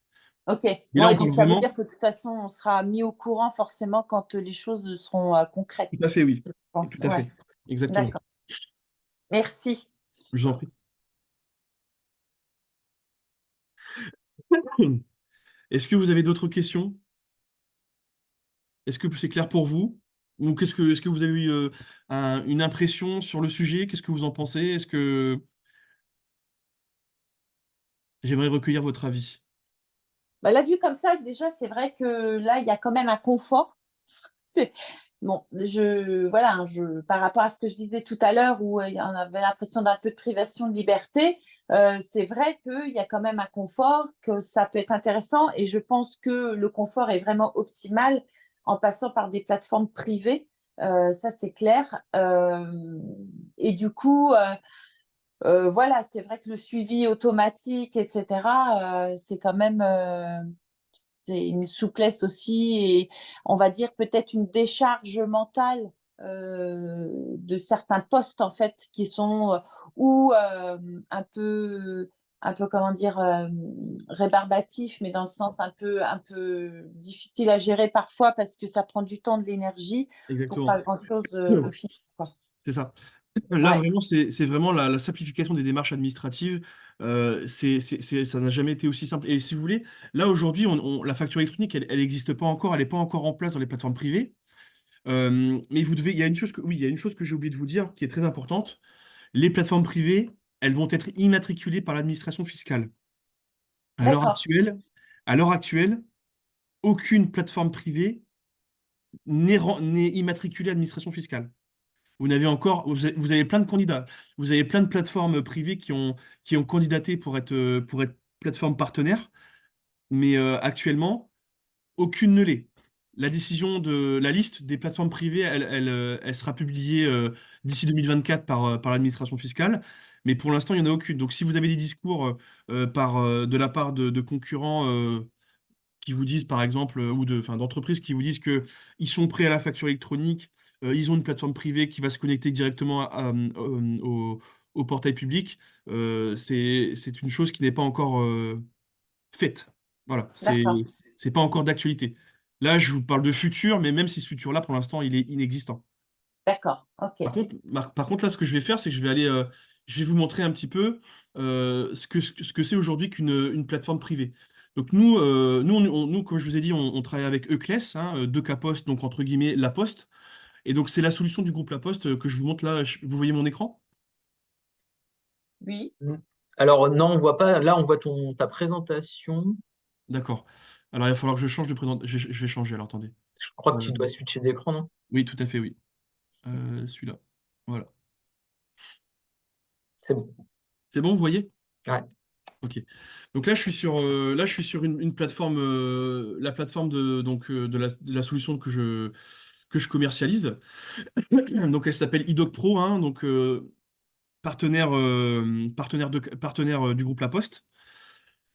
OK. Mais là, Ouais, on donc parle ça veut dire vraiment. que de toute façon, on sera mis au courant forcément quand les choses seront Tout à concrètes, fait, oui. je Tout pense. à Ouais, fait. Exactement. d'accord. Merci. Je vous en prie. Est-ce que vous avez d'autres questions? Est-ce que c'est clair pour vous? Ou est-ce que vous avez eu une impression sur le sujet? Qu'est-ce que vous en pensez? Est-ce que j'aimerais recueillir votre avis? Bah, la vue comme ça, déjà, c'est vrai que là, il y a quand même un confort. C'est bon, voilà, hein, par rapport à ce que je disais tout à l'heure où on avait l'impression d'un peu de privation de liberté, c'est vrai qu'il y a quand même un confort, que ça peut être intéressant et je pense que le confort est vraiment optimal en passant par des plateformes privées, ça c'est clair. Et du coup, voilà, c'est vrai que le suivi automatique, et cetera, c'est quand même, c'est une souplesse aussi et on va dire peut-être une décharge mentale, de certains postes en fait qui sont, ou un peu comment dire? Rébarbatifs, mais dans le sens un peu difficile à gérer parfois parce que ça prend du temps, de l'énergie pour Exactement. pas grand-chose, au final, quoi. C'est ça. Là, Ouais, vraiment, c'est vraiment la simplification des démarches administratives. Ça n'a jamais été aussi simple. Et si vous voulez, là, aujourd'hui, la facture électronique, elle n'existe pas encore, elle n'est pas encore en place dans les plateformes privées. Mais il y a une chose oui, il y a une chose que j'ai oublié de vous dire qui est très importante. Les plateformes privées, elles vont être immatriculées par l'administration fiscale. À l'heure d'accord. actuelle, à l'heure actuelle, aucune plateforme privée n'est immatriculée à l'administration fiscale. Vous avez plein de candidats. Vous avez plein de plateformes privées qui ont candidaté pour être plateforme partenaire, mais actuellement, aucune ne l'est. La liste des plateformes privées, elle sera publiée d'ici 2024 par l'administration fiscale, mais pour l'instant, il n'y en a aucune. Donc, si vous avez des discours de la part de concurrents qui vous disent, par exemple, enfin, d'entreprises qui vous disent que ils sont prêts à la facture électronique, ils ont une plateforme privée qui va se connecter directement au portail public, c'est une chose qui n'est pas encore faite. Voilà, D'accord, c'est pas encore d'actualité. Là, je vous parle de futur, mais même si ce futur-là, pour l'instant, il est inexistant. d'accord, ok. Par contre, là, ce que je vais faire, c'est que je vais vous montrer un petit peu ce que c'est aujourd'hui une plateforme privée. Donc nous, comme je vous ai dit, on travaille avec Euclès, hein, 2K Post, donc entre guillemets La Poste. Et donc c'est la solution du groupe La Poste que je vous montre là. Vous voyez mon écran? Oui, Mm. Alors, non, on voit pas. Là, on voit ta présentation. D'accord. Alors il va falloir que je change de présentation. Je vais changer, alors attendez. Je crois que Euh, tu dois switcher d'écran, non? oui, tout à fait, oui. Celui-là. Voilà. C'est bon. C'est bon, vous voyez? Ouais. Ok. Donc là, je suis sur une plateforme, la plateforme de la solution que je commercialise. Donc elle s'appelle iDoc Pro, hein, donc partenaire du groupe La Poste.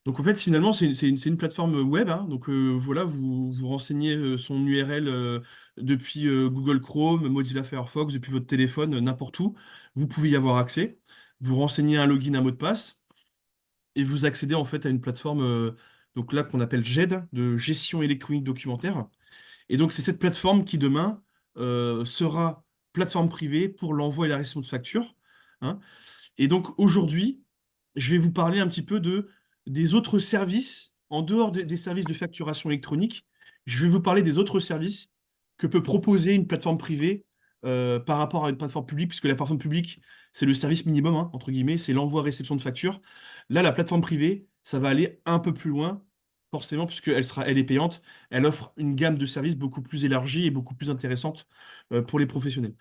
Donc en fait, finalement, c'est une plateforme web, hein. Donc voilà, vous renseignez son URL depuis Google Chrome, Mozilla Firefox, depuis votre téléphone, n'importe où. Vous pouvez y avoir accès. Vous renseignez un login, un mot de passe, et vous accédez en fait à une plateforme donc là qu'on appelle GED, de gestion électronique documentaire. Et donc c'est cette plateforme qui demain sera plateforme privée pour l'envoi et la réception de factures, hein. Et donc aujourd'hui, je vais vous parler un petit peu des autres services, en dehors des services de facturation électronique. Je vais vous parler des autres services que peut proposer une plateforme privée par rapport à une plateforme publique, puisque la plateforme publique, c'est le service minimum, hein, entre guillemets, c'est l'envoi-réception de factures. Là, la plateforme privée, ça va aller un peu plus loin, forcément, elle est payante. Elle offre une gamme de services beaucoup plus élargie et beaucoup plus intéressante pour les professionnels.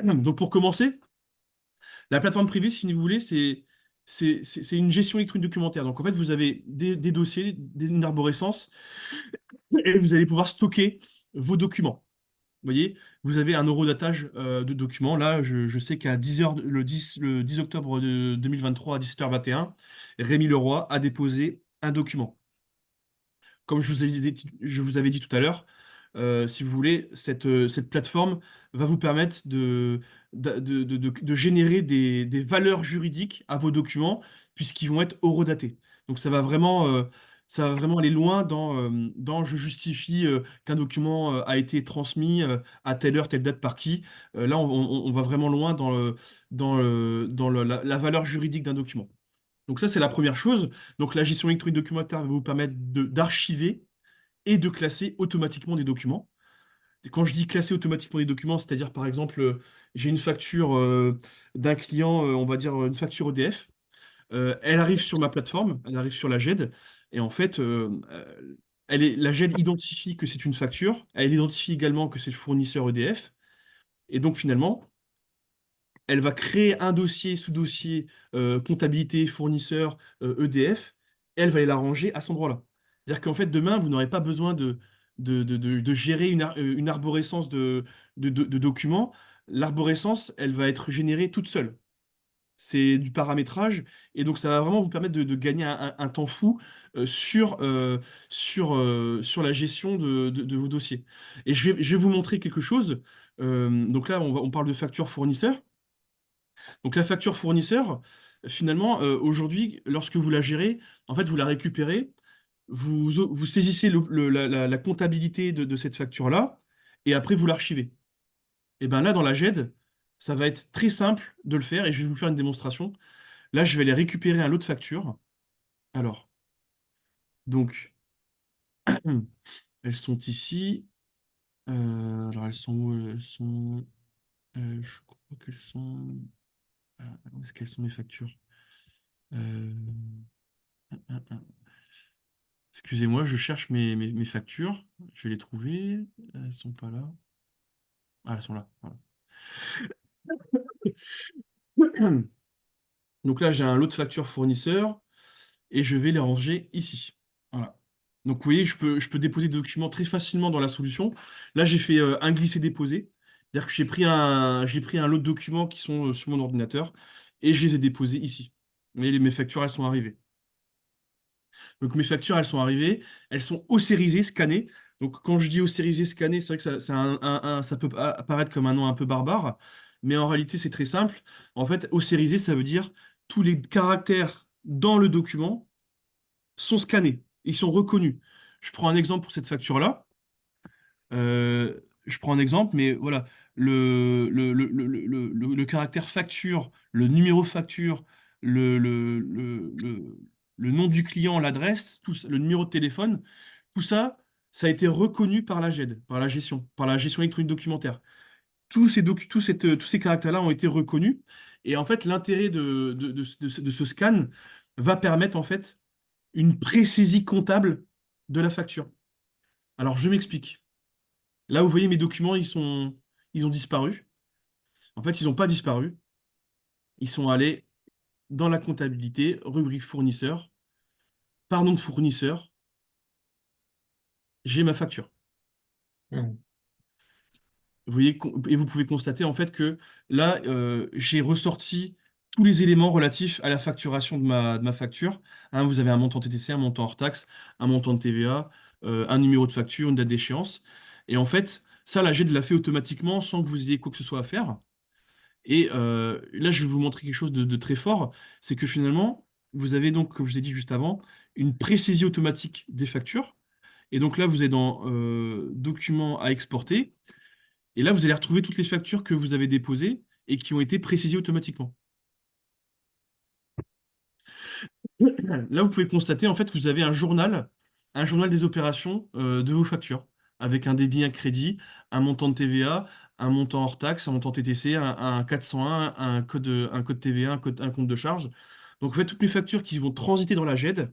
Donc pour commencer, la plateforme privée, si vous voulez, c'est une gestion électronique documentaire. Donc en fait, vous avez des dossiers, une arborescence, et vous allez pouvoir stocker vos documents. Vous voyez, vous avez un eurodatage de documents. Là, je sais qu'à 10 heures, le 10 octobre 2023 à 17h21, Rémi Leroy a déposé un document. Comme je vous avais dit tout à l'heure, si vous voulez, cette plateforme va vous permettre de générer des valeurs juridiques à vos documents, puisqu'ils vont être horodatés. Donc ça va vraiment aller loin dans je justifie qu'un document a été transmis à telle heure, telle date par qui. Là, on va vraiment loin dans la valeur juridique d'un document. Donc ça, c'est la première chose. Donc la gestion électronique documentaire va vous permettre d'archiver et de classer automatiquement des documents. Et quand je dis classer automatiquement des documents, c'est-à-dire par exemple, j'ai une facture d'un client, on va dire une facture EDF. Elle arrive sur ma plateforme, elle arrive sur la GED, et en fait, la GED identifie que c'est une facture, elle identifie également que c'est le fournisseur EDF, et donc finalement, elle va créer un dossier, sous-dossier, comptabilité, fournisseur, EDF, et elle va aller la ranger à cet endroit-là. C'est-à-dire qu'en fait, demain, vous n'aurez pas besoin de gérer une arborescence de documents. L'arborescence, elle va être générée toute seule. C'est du paramétrage, et donc ça va vraiment vous permettre de gagner un temps fou sur la gestion de vos dossiers. Et je vais vous montrer quelque chose. Donc là, on parle de facture fournisseur. Donc la facture fournisseur, finalement, aujourd'hui, lorsque vous la gérez, en fait, vous la récupérez, vous saisissez la comptabilité de cette facture-là, et après vous l'archivez. Et bien là, dans la GED, ça va être très simple de le faire, et je vais vous faire une démonstration. Là, je vais aller récupérer un lot de factures. Alors, donc, elles sont ici. Alors, elles sont où? Elles sont... je crois qu'elles sont... Où est-ce qu'elles sont mes factures? Euh, Excusez-moi, je cherche mes factures. Je vais les trouver. Elles sont pas là. Ah, elles sont là. Voilà. Donc là, j'ai un lot de factures fournisseurs et je vais les ranger ici. Voilà. Donc vous voyez, je peux déposer des documents très facilement dans la solution. Là, j'ai fait un glisser-déposer. C'est-à-dire que j'ai pris un lot de documents qui sont sur mon ordinateur et je les ai déposés ici. Vous voyez, mes factures, elles sont arrivées. Donc mes factures, elles sont arrivées, elles sont ossérisées, scannées. Donc quand je dis ossérisées, scannées, c'est vrai que ça peut apparaître comme un nom un peu barbare, mais en réalité c'est très simple. En fait, ossérisé, ça veut dire tous les caractères dans le document sont scannés, ils sont reconnus. Je prends un exemple pour cette facture-là. Je prends un exemple, mais voilà, le caractère facture, le numéro facture, le, le, le, le- le nom du client, l'adresse, le numéro de téléphone, tout ça, ça a été reconnu par la GED, par la gestion électronique documentaire. Tous ces caractères-là ont été reconnus. Et en fait, l'intérêt de ce scan va permettre en fait une précision comptable de la facture. Alors, je m'explique. Là, vous voyez mes documents, ils ont disparu. En fait, ils n'ont pas disparu. Ils sont allés dans la comptabilité, rubrique fournisseur, par nom de fournisseur, j'ai ma facture. Hmm. Vous voyez, et vous pouvez constater en fait que là, j'ai ressorti tous les éléments relatifs à la facturation de ma facture. Hein, vous avez un montant TTC, un montant hors taxe, un montant de TVA, un numéro de facture, une date d'échéance. Et en fait, ça, la GED l'a fait automatiquement sans que vous ayez quoi que ce soit à faire. Et là, je vais vous montrer quelque chose de très fort, c'est que finalement, vous avez donc, comme je vous ai dit juste avant, une précision automatique des factures. Et donc là, vous êtes dans Documents à exporter. Et là, vous allez retrouver toutes les factures que vous avez déposées et qui ont été précisées automatiquement. Là, vous pouvez constater en fait que vous avez un journal des opérations de vos factures, avec un débit, un crédit, un montant de TVA, un montant hors taxe, un montant TTC, un 401, un code TVA, un compte de charge. Donc, en fait, toutes les factures qui vont transiter dans la GED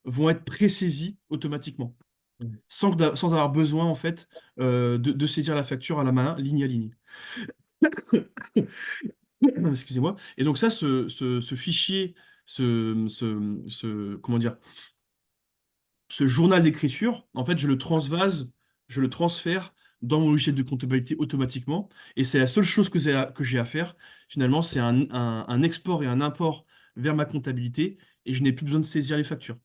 vont être présaisies automatiquement, Hmm. sans avoir besoin en fait de saisir la facture à la main, ligne à ligne. Excusez-moi. Et donc ça, ce fichier, comment dire, ce journal d'écriture, en fait, je le transfère dans mon logiciel de comptabilité automatiquement. Et c'est la seule chose que j'ai à faire, finalement, c'est un export et un import vers ma comptabilité, et je n'ai plus besoin de saisir les factures.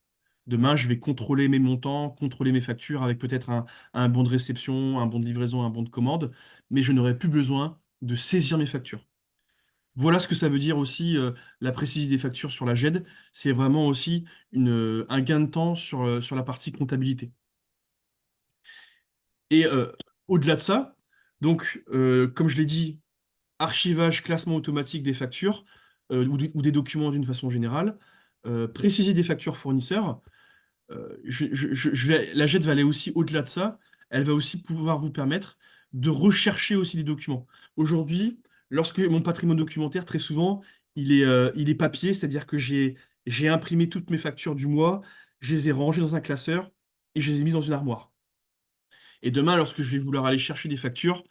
Demain, je vais contrôler mes montants, contrôler mes factures avec peut-être un bon de réception, un bon de livraison, un bon de commande, mais je n'aurai plus besoin de saisir mes factures. Voilà ce que ça veut dire aussi la précision des factures sur la GED. C'est vraiment aussi un gain de temps sur la partie comptabilité. Et au-delà de ça, donc, comme je l'ai dit, archivage, classement automatique des factures ou des documents d'une façon générale, préciser des factures fournisseurs. La JET va aller aussi au-delà de ça. Elle va aussi pouvoir vous permettre de rechercher aussi des documents. Aujourd'hui, lorsque mon patrimoine documentaire, très souvent, il est papier, c'est-à-dire que j'ai imprimé toutes mes factures du mois, je les ai rangées dans un classeur et je les ai mises dans une armoire. Et demain, lorsque je vais vouloir aller chercher des factures,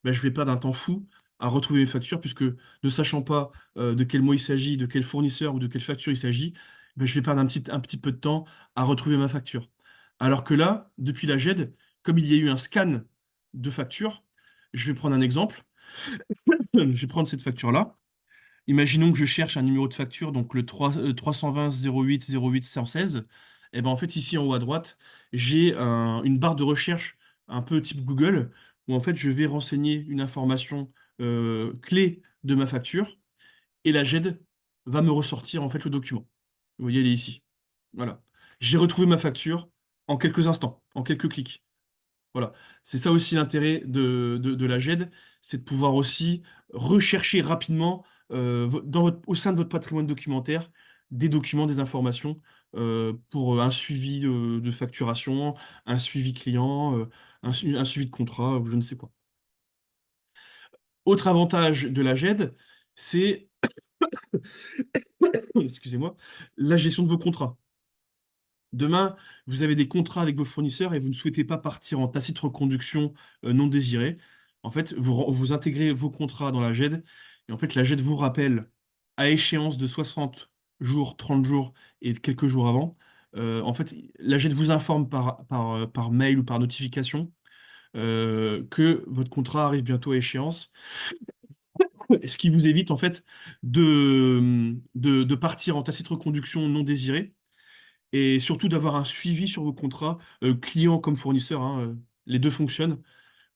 ben, je vais perdre un temps fou à retrouver mes factures, puisque ne sachant pas de quel mot il s'agit, de quel fournisseur ou de quelle facture il s'agit, ben, je vais perdre un petit peu de temps à retrouver ma facture. Alors que là, depuis la GED, comme il y a eu un scan de facture, je vais prendre un exemple. Je vais prendre cette facture-là. Imaginons que je cherche un numéro de facture, donc le 320 08 08 116. Et ben en fait, ici en haut à droite, j'ai une barre de recherche un peu type Google, où en fait je vais renseigner une information clé de ma facture, et la GED va me ressortir en fait le document. Vous voyez, elle est ici. Voilà. J'ai retrouvé ma facture en quelques instants, en quelques clics. Voilà. C'est ça aussi l'intérêt de la GED, c'est de pouvoir aussi rechercher rapidement au sein de votre patrimoine documentaire des documents, des informations pour un suivi de facturation, un suivi client, un suivi de contrat, ou je ne sais quoi. Autre avantage de la GED, c'est, excusez-moi, la gestion de vos contrats. Demain, vous avez des contrats avec vos fournisseurs et vous ne souhaitez pas partir en tacite reconduction non désirée. En fait, vous intégrez vos contrats dans la GED et en fait, la GED vous rappelle à échéance de 60 jours, 30 jours et quelques jours avant. En fait, la GED vous informe par mail ou par notification que votre contrat arrive bientôt à échéance, ce qui vous évite en fait de partir en tacite reconduction non désirée et surtout d'avoir un suivi sur vos contrats, clients comme fournisseurs, hein, les deux fonctionnent.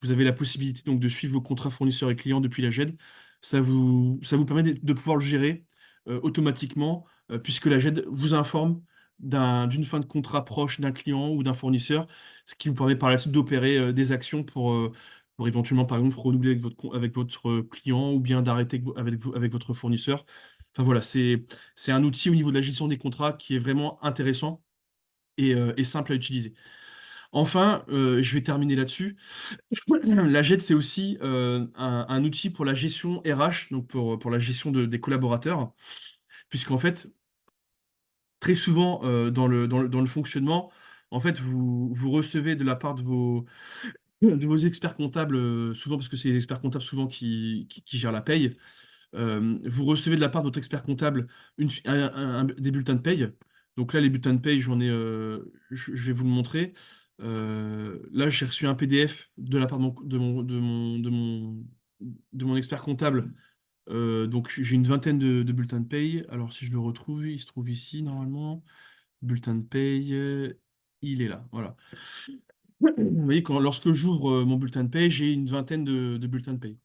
Vous avez la possibilité donc de suivre vos contrats fournisseurs et clients depuis la GED. Ça vous permet de pouvoir le gérer automatiquement puisque la GED vous informe d'une fin de contrat proche d'un client ou d'un fournisseur, ce qui vous permet par la suite d'opérer des actions pour éventuellement, par exemple, renouveler avec votre client ou bien d'arrêter avec votre fournisseur. Enfin voilà, c'est un outil au niveau de la gestion des contrats qui est vraiment intéressant et simple à utiliser. Enfin, je vais terminer là-dessus. La GED, c'est aussi un outil pour la gestion RH, donc pour la gestion des collaborateurs, puisqu'en fait, très souvent dans le fonctionnement, en fait, vous recevez de la part de vos experts comptables, souvent parce que c'est les experts comptables souvent qui gèrent la paye, vous recevez de la part de votre expert comptable des bulletins de paye. Donc là, les bulletins de paye, je vais vous le montrer. Là, j'ai reçu un PDF de la part de mon expert comptable. Donc j'ai une vingtaine de bulletins de paye. Alors si je le retrouve, il se trouve ici normalement. Bulletin de paye, il est là. Voilà. Vous voyez, lorsque j'ouvre mon bulletin de paye, j'ai une vingtaine de bulletins de paye.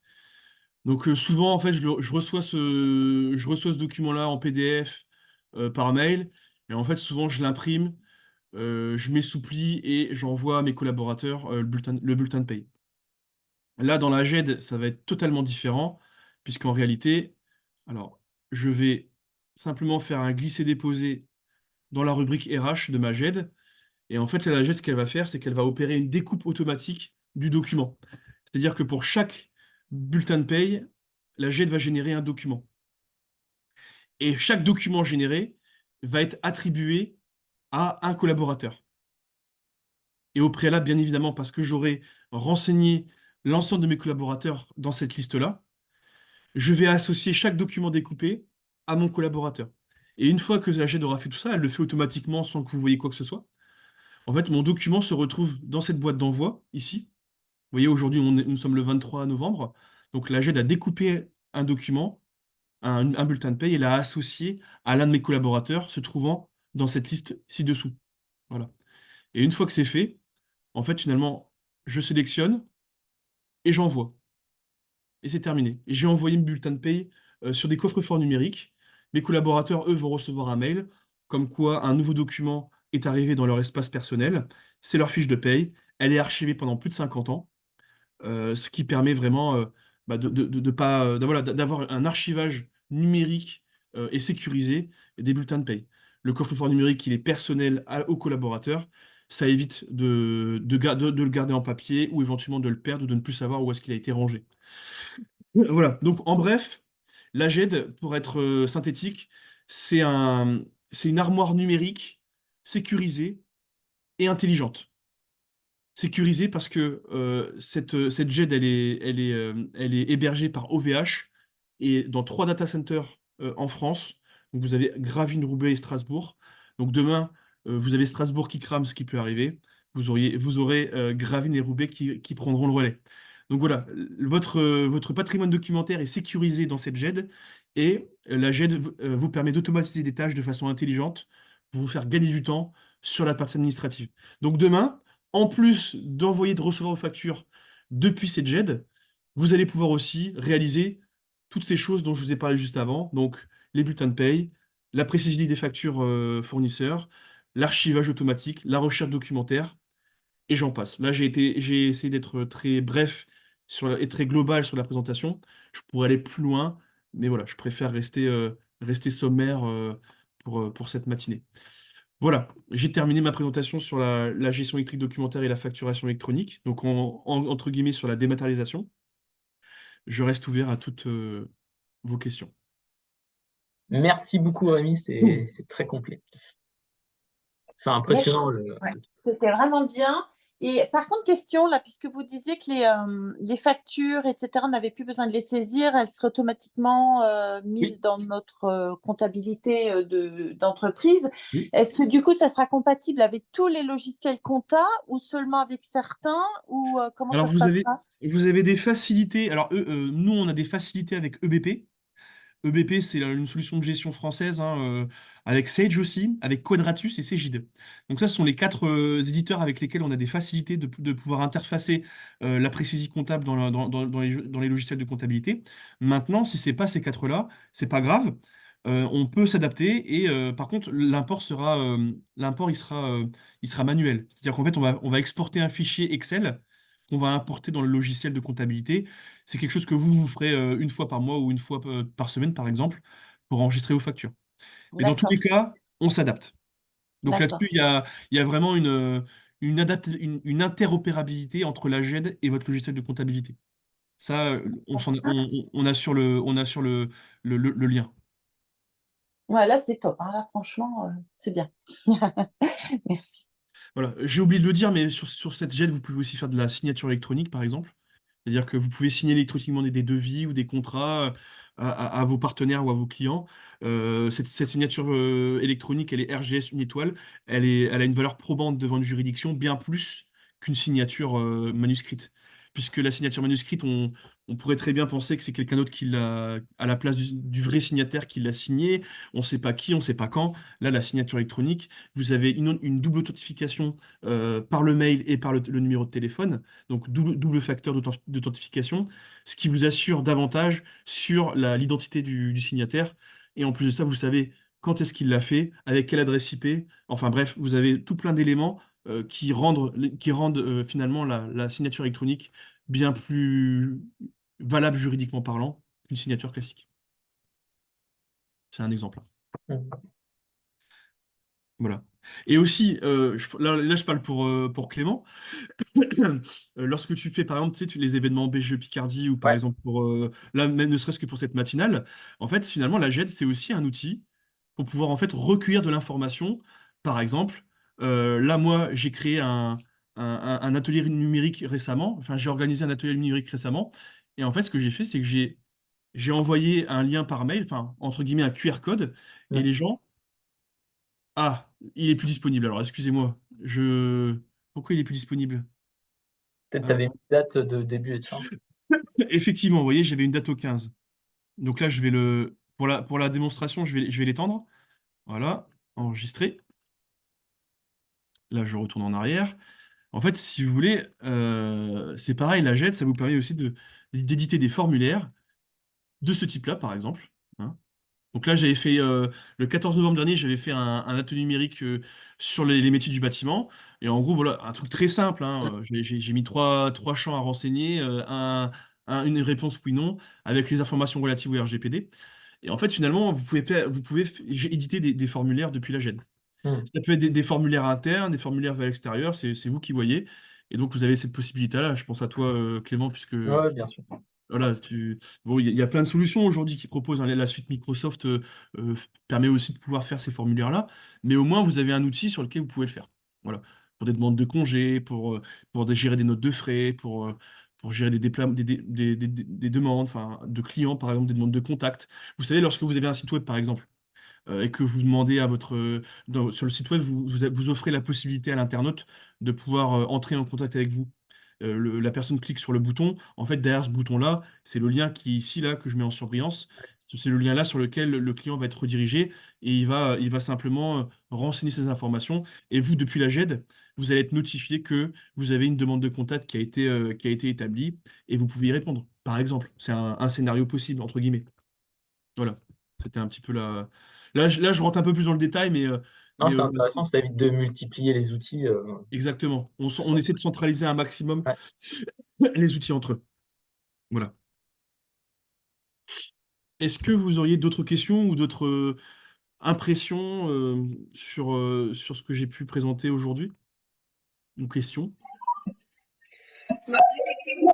Donc souvent, en fait, je reçois ce document-là en PDF par mail. Et en fait, souvent, je l'imprime, je m'essouplis et j'envoie à mes collaborateurs le bulletin de paye. Là, dans la GED, ça va être totalement différent, puisqu'en réalité, alors, je vais simplement faire un glisser-déposer dans la rubrique RH de ma GED. Et en fait, là, la GED, ce qu'elle va faire, c'est qu'elle va opérer une découpe automatique du document. C'est-à-dire que pour chaque bulletin de paye, la GED va générer un document. Et chaque document généré va être attribué à un collaborateur. Et au préalable, bien évidemment, parce que j'aurai renseigné l'ensemble de mes collaborateurs dans cette liste-là, je vais associer chaque document découpé à mon collaborateur. Et une fois que la GED aura fait tout ça, elle le fait automatiquement sans que vous voyez quoi que ce soit. En fait, mon document se retrouve dans cette boîte d'envoi, ici. Vous voyez, aujourd'hui, nous sommes le 23 novembre. Donc, la GED a découpé un document, un bulletin de paye, et l'a associé à l'un de mes collaborateurs se trouvant dans cette liste ci-dessous. Voilà. Et une fois que c'est fait, en fait, finalement, je sélectionne et j'envoie. Et c'est terminé. Et j'ai envoyé mon bulletin de paye sur des coffres-forts numériques. Mes collaborateurs, eux, vont recevoir un mail comme quoi un nouveau document est arrivé dans leur espace personnel. C'est leur fiche de paye. Elle est archivée pendant plus de 50 ans. Ce qui permet vraiment de pas, voilà, d'avoir un archivage numérique et sécurisé des bulletins de paye. Le coffre-fort numérique, il est personnel aux collaborateurs. Ça évite de le garder en papier ou éventuellement de le perdre ou de ne plus savoir où est-ce qu'il a été rangé. Voilà. Donc, en bref, la GED, pour être synthétique, c'est c'est une armoire numérique sécurisée et intelligente. Sécurisée parce que cette GED, elle est hébergée par OVH et dans 3 data centers en France. Donc vous avez Gravelines, Roubaix et Strasbourg. Donc demain, vous avez Strasbourg qui crame, ce qui peut arriver. Vous aurez Gravelines et Roubaix qui prendront le relais. Donc voilà, votre patrimoine documentaire est sécurisé dans cette GED et la GED vous permet d'automatiser des tâches de façon intelligente pour vous faire gagner du temps sur la partie administrative. Donc demain, en plus d'envoyer, de recevoir vos factures depuis cette GED, vous allez pouvoir aussi réaliser toutes ces choses dont je vous ai parlé juste avant, donc les bulletins de paye, la précision des factures fournisseurs, l'archivage automatique, la recherche documentaire, et j'en passe. Là, j'ai essayé d'être très bref et très global sur la présentation. Je pourrais aller plus loin, mais voilà, je préfère rester sommaire pour cette matinée. Voilà, j'ai terminé ma présentation sur la gestion électrique documentaire et la facturation électronique, donc entre guillemets sur la dématérialisation. Je reste ouvert à toutes vos questions. Merci beaucoup, Rémi, Mm. c'est très complet. C'est Merci. impressionnant. Ouais, c'était vraiment bien. Et par contre, question là, puisque vous disiez que les factures, etc., n'avaient plus besoin de les saisir, elles seraient automatiquement Oui, mises dans notre comptabilité d'entreprise. Oui. Est-ce que du coup, ça sera compatible avec tous les logiciels compta ou seulement avec certains ou comment Alors ça se vous avez, passera? vous avez des facilités. Alors nous, on a des facilités avec EBP. EBP, c'est une solution de gestion française, hein, avec Sage aussi, avec Quadratus et Cegid. Donc ça, ce sont les 4 éditeurs avec lesquels on a des facilités de pouvoir interfacer la précision comptable dans les logiciels de comptabilité. Maintenant, si c'est pas ces 4-là, c'est pas grave. on peut s'adapter et par contre l'import il sera manuel. C'est-à-dire qu'en fait on va exporter un fichier Excel qu'on va importer dans le logiciel de comptabilité. C'est quelque chose que vous ferez une fois par mois ou une fois par semaine par exemple pour enregistrer vos factures. Mais dans tous les D'accord, cas, on s'adapte. Donc là-dessus, d'accord. il y a vraiment une interopérabilité entre la GED et votre logiciel de comptabilité. Ça, on a sur le lien. Ouais, là, c'est top, hein. Là, franchement, c'est bien. Merci. Voilà. J'ai oublié de le dire, mais sur cette GED, vous pouvez aussi faire de la signature électronique, par exemple. C'est-à-dire que vous pouvez signer électroniquement des devis ou des contrats à vos partenaires ou à vos clients. Cette signature électronique, elle est RGS une étoile. Elle a une valeur probante devant une juridiction, bien plus qu'une signature manuscrite. Puisque la signature manuscrite, on pourrait très bien penser que c'est quelqu'un d'autre qui l'a, à la place du vrai signataire qui l'a signé. On ne sait pas qui, on ne sait pas quand. Là, la signature électronique, vous avez une double authentification par le mail et par le numéro de téléphone, donc double facteur d'authentification, ce qui vous assure davantage sur l'identité du signataire. Et en plus de ça, vous savez quand est-ce qu'il l'a fait, avec quelle adresse IP. Enfin bref, vous avez tout plein d'éléments qui rendent finalement la signature électronique bien plus valable juridiquement parlant qu'une signature classique. C'est un exemple, hein. Mm. Voilà. Et aussi, là, je parle pour Clément. Lorsque tu fais, par exemple, tu sais, les événements BGE Picardie ou par Ouais. exemple là, même ne serait-ce que pour cette matinale, en fait, finalement, la GED, c'est aussi un outil pour pouvoir en fait recueillir de l'information. Par exemple, là, moi, j'ai créé un atelier numérique récemment. Enfin, j'ai organisé un atelier numérique récemment. Et en fait, ce que j'ai fait, c'est que j'ai envoyé un lien par mail, enfin, entre guillemets, un QR code, et Mm. les gens, ah, il est plus disponible. Alors, excusez-moi, pourquoi il est plus disponible? Peut-être tu Euh, avais une date de début et de fin. Effectivement, vous voyez, j'avais une date au 15. Donc là, pour la démonstration, je vais l'étendre. Voilà, enregistrer. Là, je retourne en arrière. En fait, si vous voulez, c'est pareil, la JET, ça vous permet aussi d'éditer des formulaires de ce type-là, par exemple, hein. Donc là, j'avais fait, le 14 novembre dernier, j'avais fait un atelier numérique sur les métiers du bâtiment. Et en gros, voilà, un truc très simple, Mm. hein. J'ai mis trois champs à renseigner, une réponse oui-non, avec les informations relatives au RGPD. Et en fait, finalement, j'ai édité des formulaires depuis la GED. Mm. Ça peut être des formulaires internes, des formulaires vers l'extérieur, c'est vous qui voyez. Et donc, vous avez cette possibilité-là. Je pense à toi, Clément, puisque Ouais, bien sûr. voilà, bon, il y a plein de solutions aujourd'hui qui proposent, hein. La suite Microsoft permet aussi de pouvoir faire ces formulaires-là, mais au moins vous avez un outil sur lequel vous pouvez le faire. Voilà. Pour des demandes de congés, pour gérer des notes de frais, pour gérer des demandes, enfin, de clients, par exemple, des demandes de contact. Vous savez, lorsque vous avez un site web, par exemple, et que vous demandez sur le site web, vous offrez la possibilité à l'internaute de pouvoir entrer en contact avec vous. La personne clique sur le bouton. En fait, derrière ce bouton-là, c'est le lien qui est ici, là, que je mets en surbrillance. C'est le lien là sur lequel le client va être redirigé et il va simplement renseigner ses informations. Et vous, depuis la GED, vous allez être notifié que vous avez une demande de contact qui a été établie et vous pouvez y répondre. Par exemple, c'est un scénario possible, entre guillemets. Voilà. C'était un petit peu la. Là, je rentre un peu plus dans le détail, mais, Non, c'est voilà, intéressant, ça évite de multiplier les outils. exactement. On Sans- essaie de centraliser un maximum Ouais. les outils entre eux. Voilà. Est-ce que vous auriez d'autres questions ou d'autres impressions sur ce que j'ai pu présenter aujourd'hui? Ou questions? Bah, effectivement,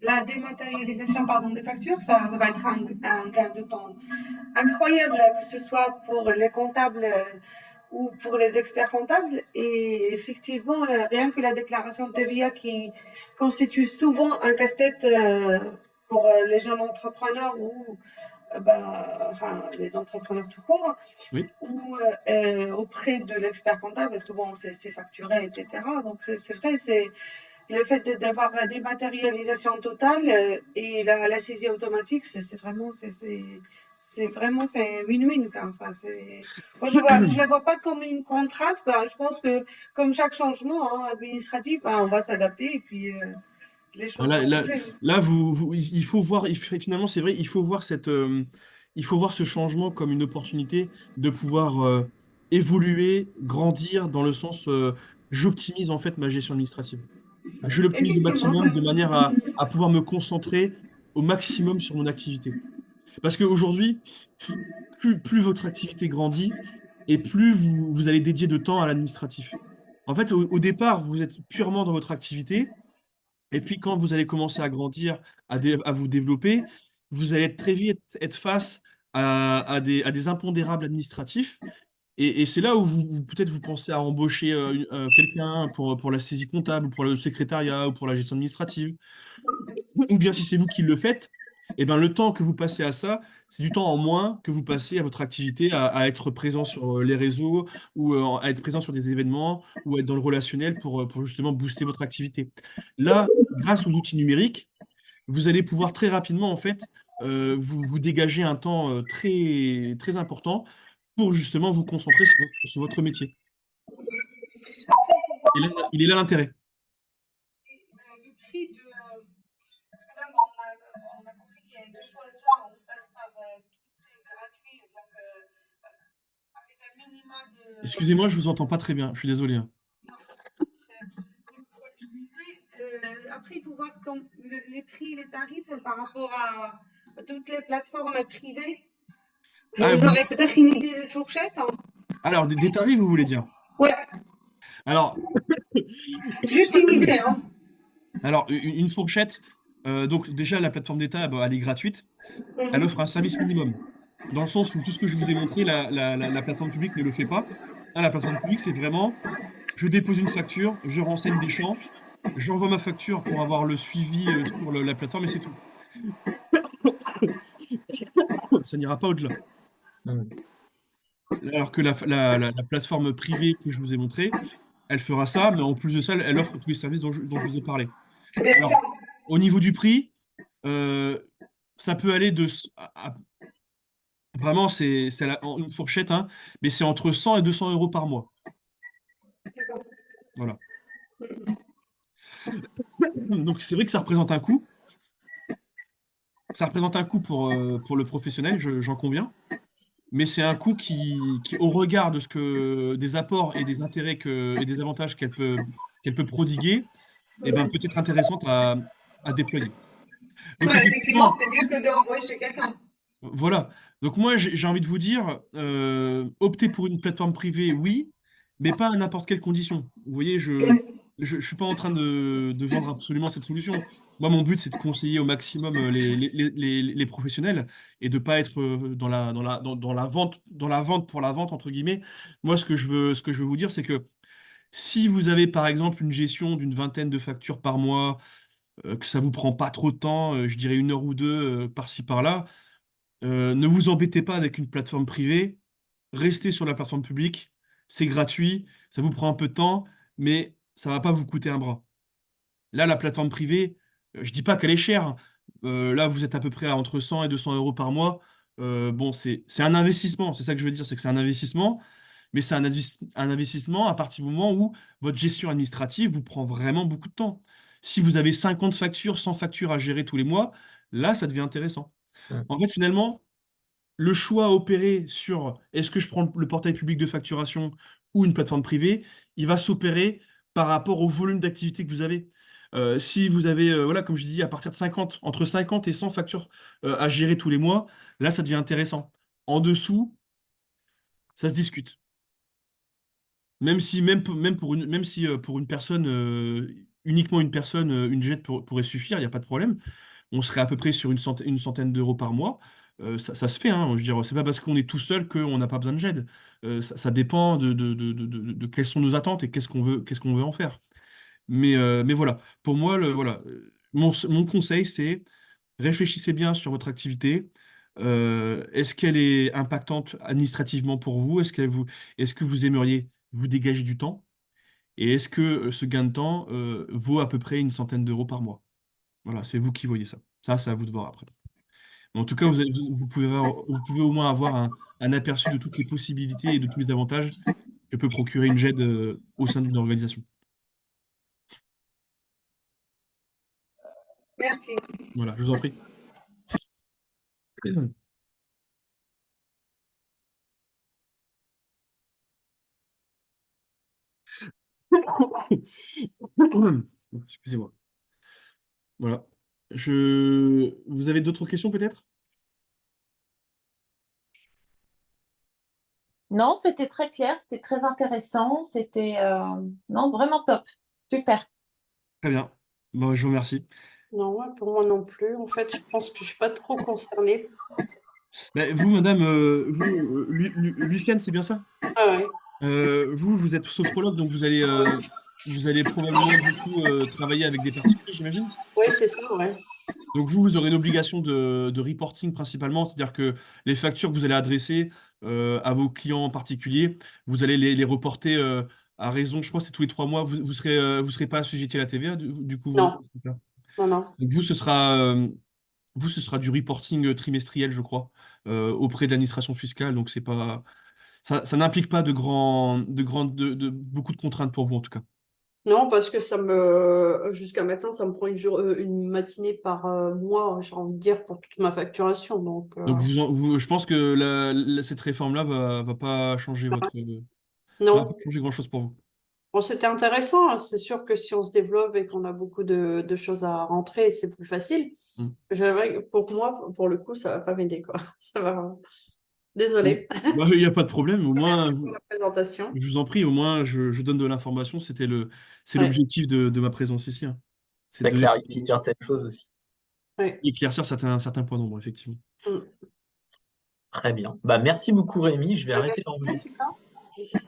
la dématérialisation pardon, des factures, ça va être un gain de temps incroyable, que ce soit pour les comptables ou pour les experts comptables. Et effectivement, rien que la déclaration de TVA qui constitue souvent un casse-tête pour les jeunes entrepreneurs ou enfin, les entrepreneurs tout court, Oui. ou auprès de l'expert comptable, parce que bon, c'est facturé, etc. Donc c'est vrai, c'est le fait d'avoir la dématérialisation totale et la saisie automatique, c'est vraiment, c'est vraiment, c'est win-win, quoi. Enfin, moi, je la vois pas comme une contrainte. Bah, je pense que comme chaque changement hein, administratif, bah, on va s'adapter et puis les choses Là, vont là, bouger. là, il faut voir, finalement, c'est vrai, il faut voir il faut voir ce changement comme une opportunité de pouvoir évoluer, grandir dans le sens j'optimise en fait ma gestion administrative. Je l'optimise au Effectivement, ça. maximum de manière à pouvoir me concentrer au maximum sur mon activité. Parce qu'aujourd'hui, plus votre activité grandit et plus vous allez dédier de temps à l'administratif. En fait, au départ, vous êtes purement dans votre activité. Et puis, quand vous allez commencer à grandir, à vous développer, vous allez très vite être face à des impondérables administratifs. Et c'est là où peut-être vous pensez à embaucher quelqu'un pour la saisie comptable, ou pour le secrétariat, ou pour la gestion administrative. Ou bien si c'est vous qui le faites, eh ben, le temps que vous passez à ça, c'est du temps en moins que vous passez à votre activité, à être présent sur les réseaux, ou à être présent sur des événements, ou être dans le relationnel pour justement booster votre activité. Là, grâce aux outils numériques, vous allez pouvoir très rapidement, en fait, vous dégager un temps très, très important pour justement vous concentrer sur votre métier. Et là, il est là l'intérêt. Le prix de. Parce que là, on a compris qu'il y a deux choix. Soit on passe par tout est gratuit, donc avec un minima de. Excusez-moi, je vous entends pas très bien. Je suis désolé, hein. Je disais, après, il faut voir les prix, les tarifs par rapport à toutes les plateformes privées. Ah, Vous aurez peut-être une idée de fourchette, hein. alors, des tarifs, vous voulez dire? Ouais, Alors, juste une idée, hein. une fourchette, donc déjà, la plateforme d'État, bah, elle est gratuite. Elle offre un service minimum. Dans le sens où tout ce que je vous ai montré, la plateforme publique ne le fait pas. Là, la plateforme publique, c'est vraiment, je dépose une facture, je renseigne des champs, j'envoie ma facture pour avoir le suivi sur la plateforme et c'est tout. Ça n'ira pas au-delà. Mm. Alors que la plateforme privée que je vous ai montrée, elle fera ça, mais en plus de ça, elle offre tous les services dont je vous ai parlé. Bien sûr. Alors, au niveau du prix, euh, ça peut aller vraiment, une fourchette, hein, mais c'est entre 100 et 200 euros par mois. D'accord. Voilà. Donc, c'est vrai que ça représente un coût. Ça représente un coût pour le professionnel, j'en conviens. Mais c'est un coût qui, au regard de des apports et des intérêts et des avantages qu'elle peut prodiguer, eh ben, peut être intéressante à déployer. Donc, Ouais, effectivement, effectivement, c'est mieux que d'embaucher quelqu'un. voilà. Donc moi, j'ai envie de vous dire, optez pour une plateforme privée, oui, mais pas à n'importe quelle condition. Vous voyez, je suis pas en train de vendre absolument cette solution. Moi, mon but, c'est de conseiller au maximum les professionnels et de pas être dans la vente pour la vente, entre guillemets. Moi, ce que je veux vous dire, c'est que si vous avez, par exemple, une gestion d'une vingtaine de factures par mois, que ça vous prend pas trop de temps, je dirais une heure ou deux, par-ci, par-là, ne vous embêtez pas avec une plateforme privée, restez sur la plateforme publique, c'est gratuit, ça vous prend un peu de temps, mais ça va pas vous coûter un bras. Là, la plateforme privée, je dis pas qu'elle est chère, hein. Là, vous êtes à peu près à entre 100 et 200 euros par mois. Bon, c'est un investissement, c'est ça que je veux dire, c'est que c'est un investissement, mais c'est un investissement à partir du moment où votre gestion administrative vous prend vraiment beaucoup de temps. Si vous avez 50 factures, 100 factures à gérer tous les mois, là, ça devient intéressant. Mm. En fait, finalement, le choix à opérer sur est-ce que je prends le portail public de facturation ou une plateforme privée, il va s'opérer par rapport au volume d'activité que vous avez. Si vous avez, voilà, comme je dis, à partir de 50, entre 50 et 100 factures à gérer tous les mois, là, ça devient intéressant. En dessous, ça se discute. Même si pour une personne, uniquement une personne, une jet pourrait suffire, il n'y a pas de problème. On serait à peu près sur une centaine d'euros par mois. Ça se fait, hein. Je veux dire, c'est pas parce qu'on est tout seul qu'on n'a pas besoin de GED. Ça dépend de quelles sont nos attentes et qu'est-ce qu'on veut en faire. Mais voilà, pour moi, voilà, mon conseil, c'est réfléchissez bien sur votre activité. Est-ce qu'elle est impactante administrativement pour vous? Est-ce que vous aimeriez vous dégager du temps? Et est-ce que ce gain de temps vaut à peu près une centaine d'euros par mois? Voilà, c'est vous qui voyez ça. Ça, c'est à vous de voir après. Mais en tout cas, vous pouvez au moins avoir un aperçu de toutes les possibilités et de tous les avantages que peut procurer une GED au sein d'une organisation. Merci. Voilà, je vous en prie. Excusez-moi. Voilà. Vous avez d'autres questions peut-être? Non, c'était très clair, c'était très intéressant, non, vraiment top. Super. Très bien. Bon, je vous remercie. Non, pour moi non plus. En fait, je pense que je suis pas trop concernée. Ben, vous, madame, Luciane, c'est bien ça? Ah ouais. Vous êtes sophrologue, donc vous allez probablement beaucoup travailler avec des particuliers, j'imagine? Oui, c'est ça, ouais. Donc vous aurez une obligation de reporting principalement, c'est-à-dire que les factures que vous allez adresser à vos clients en particulier, vous allez les reporter à raison, je crois que c'est tous les 3 mois, vous serez pas assujetti à la TVA, du coup, vous. Non, non, non. Donc vous, ce sera du reporting trimestriel, je crois, auprès de l'administration fiscale, donc c'est pas, ça n'implique pas beaucoup de contraintes pour vous en tout cas. Non, parce que jusqu'à maintenant, ça me prend une matinée par mois, j'ai envie de dire, pour toute ma facturation. Donc, Donc je pense que cette réforme-là va pas changer va pas non. changer grand-chose pour vous. Bon, c'était intéressant, hein. C'est sûr que si on se développe et qu'on a beaucoup de choses à rentrer, c'est plus facile. Mm. Pour moi, pour le coup, ça va pas m'aider, quoi. Ça va. Bon. Désolée. Bah, il n'y a pas de problème, au moins, Merci pour la présentation. je vous en prie, au moins je donne de l'information, c'est Ouais, l'objectif de ma présence ici, hein. C'est de Ça donner de clarifie l'information. certaines choses aussi. ouais. Éclaircir certains points d'ombre, effectivement. Mm. Très bien. Bah, merci beaucoup, Rémi. Je vais arrêter Merci en l'enregistrement. tout cas.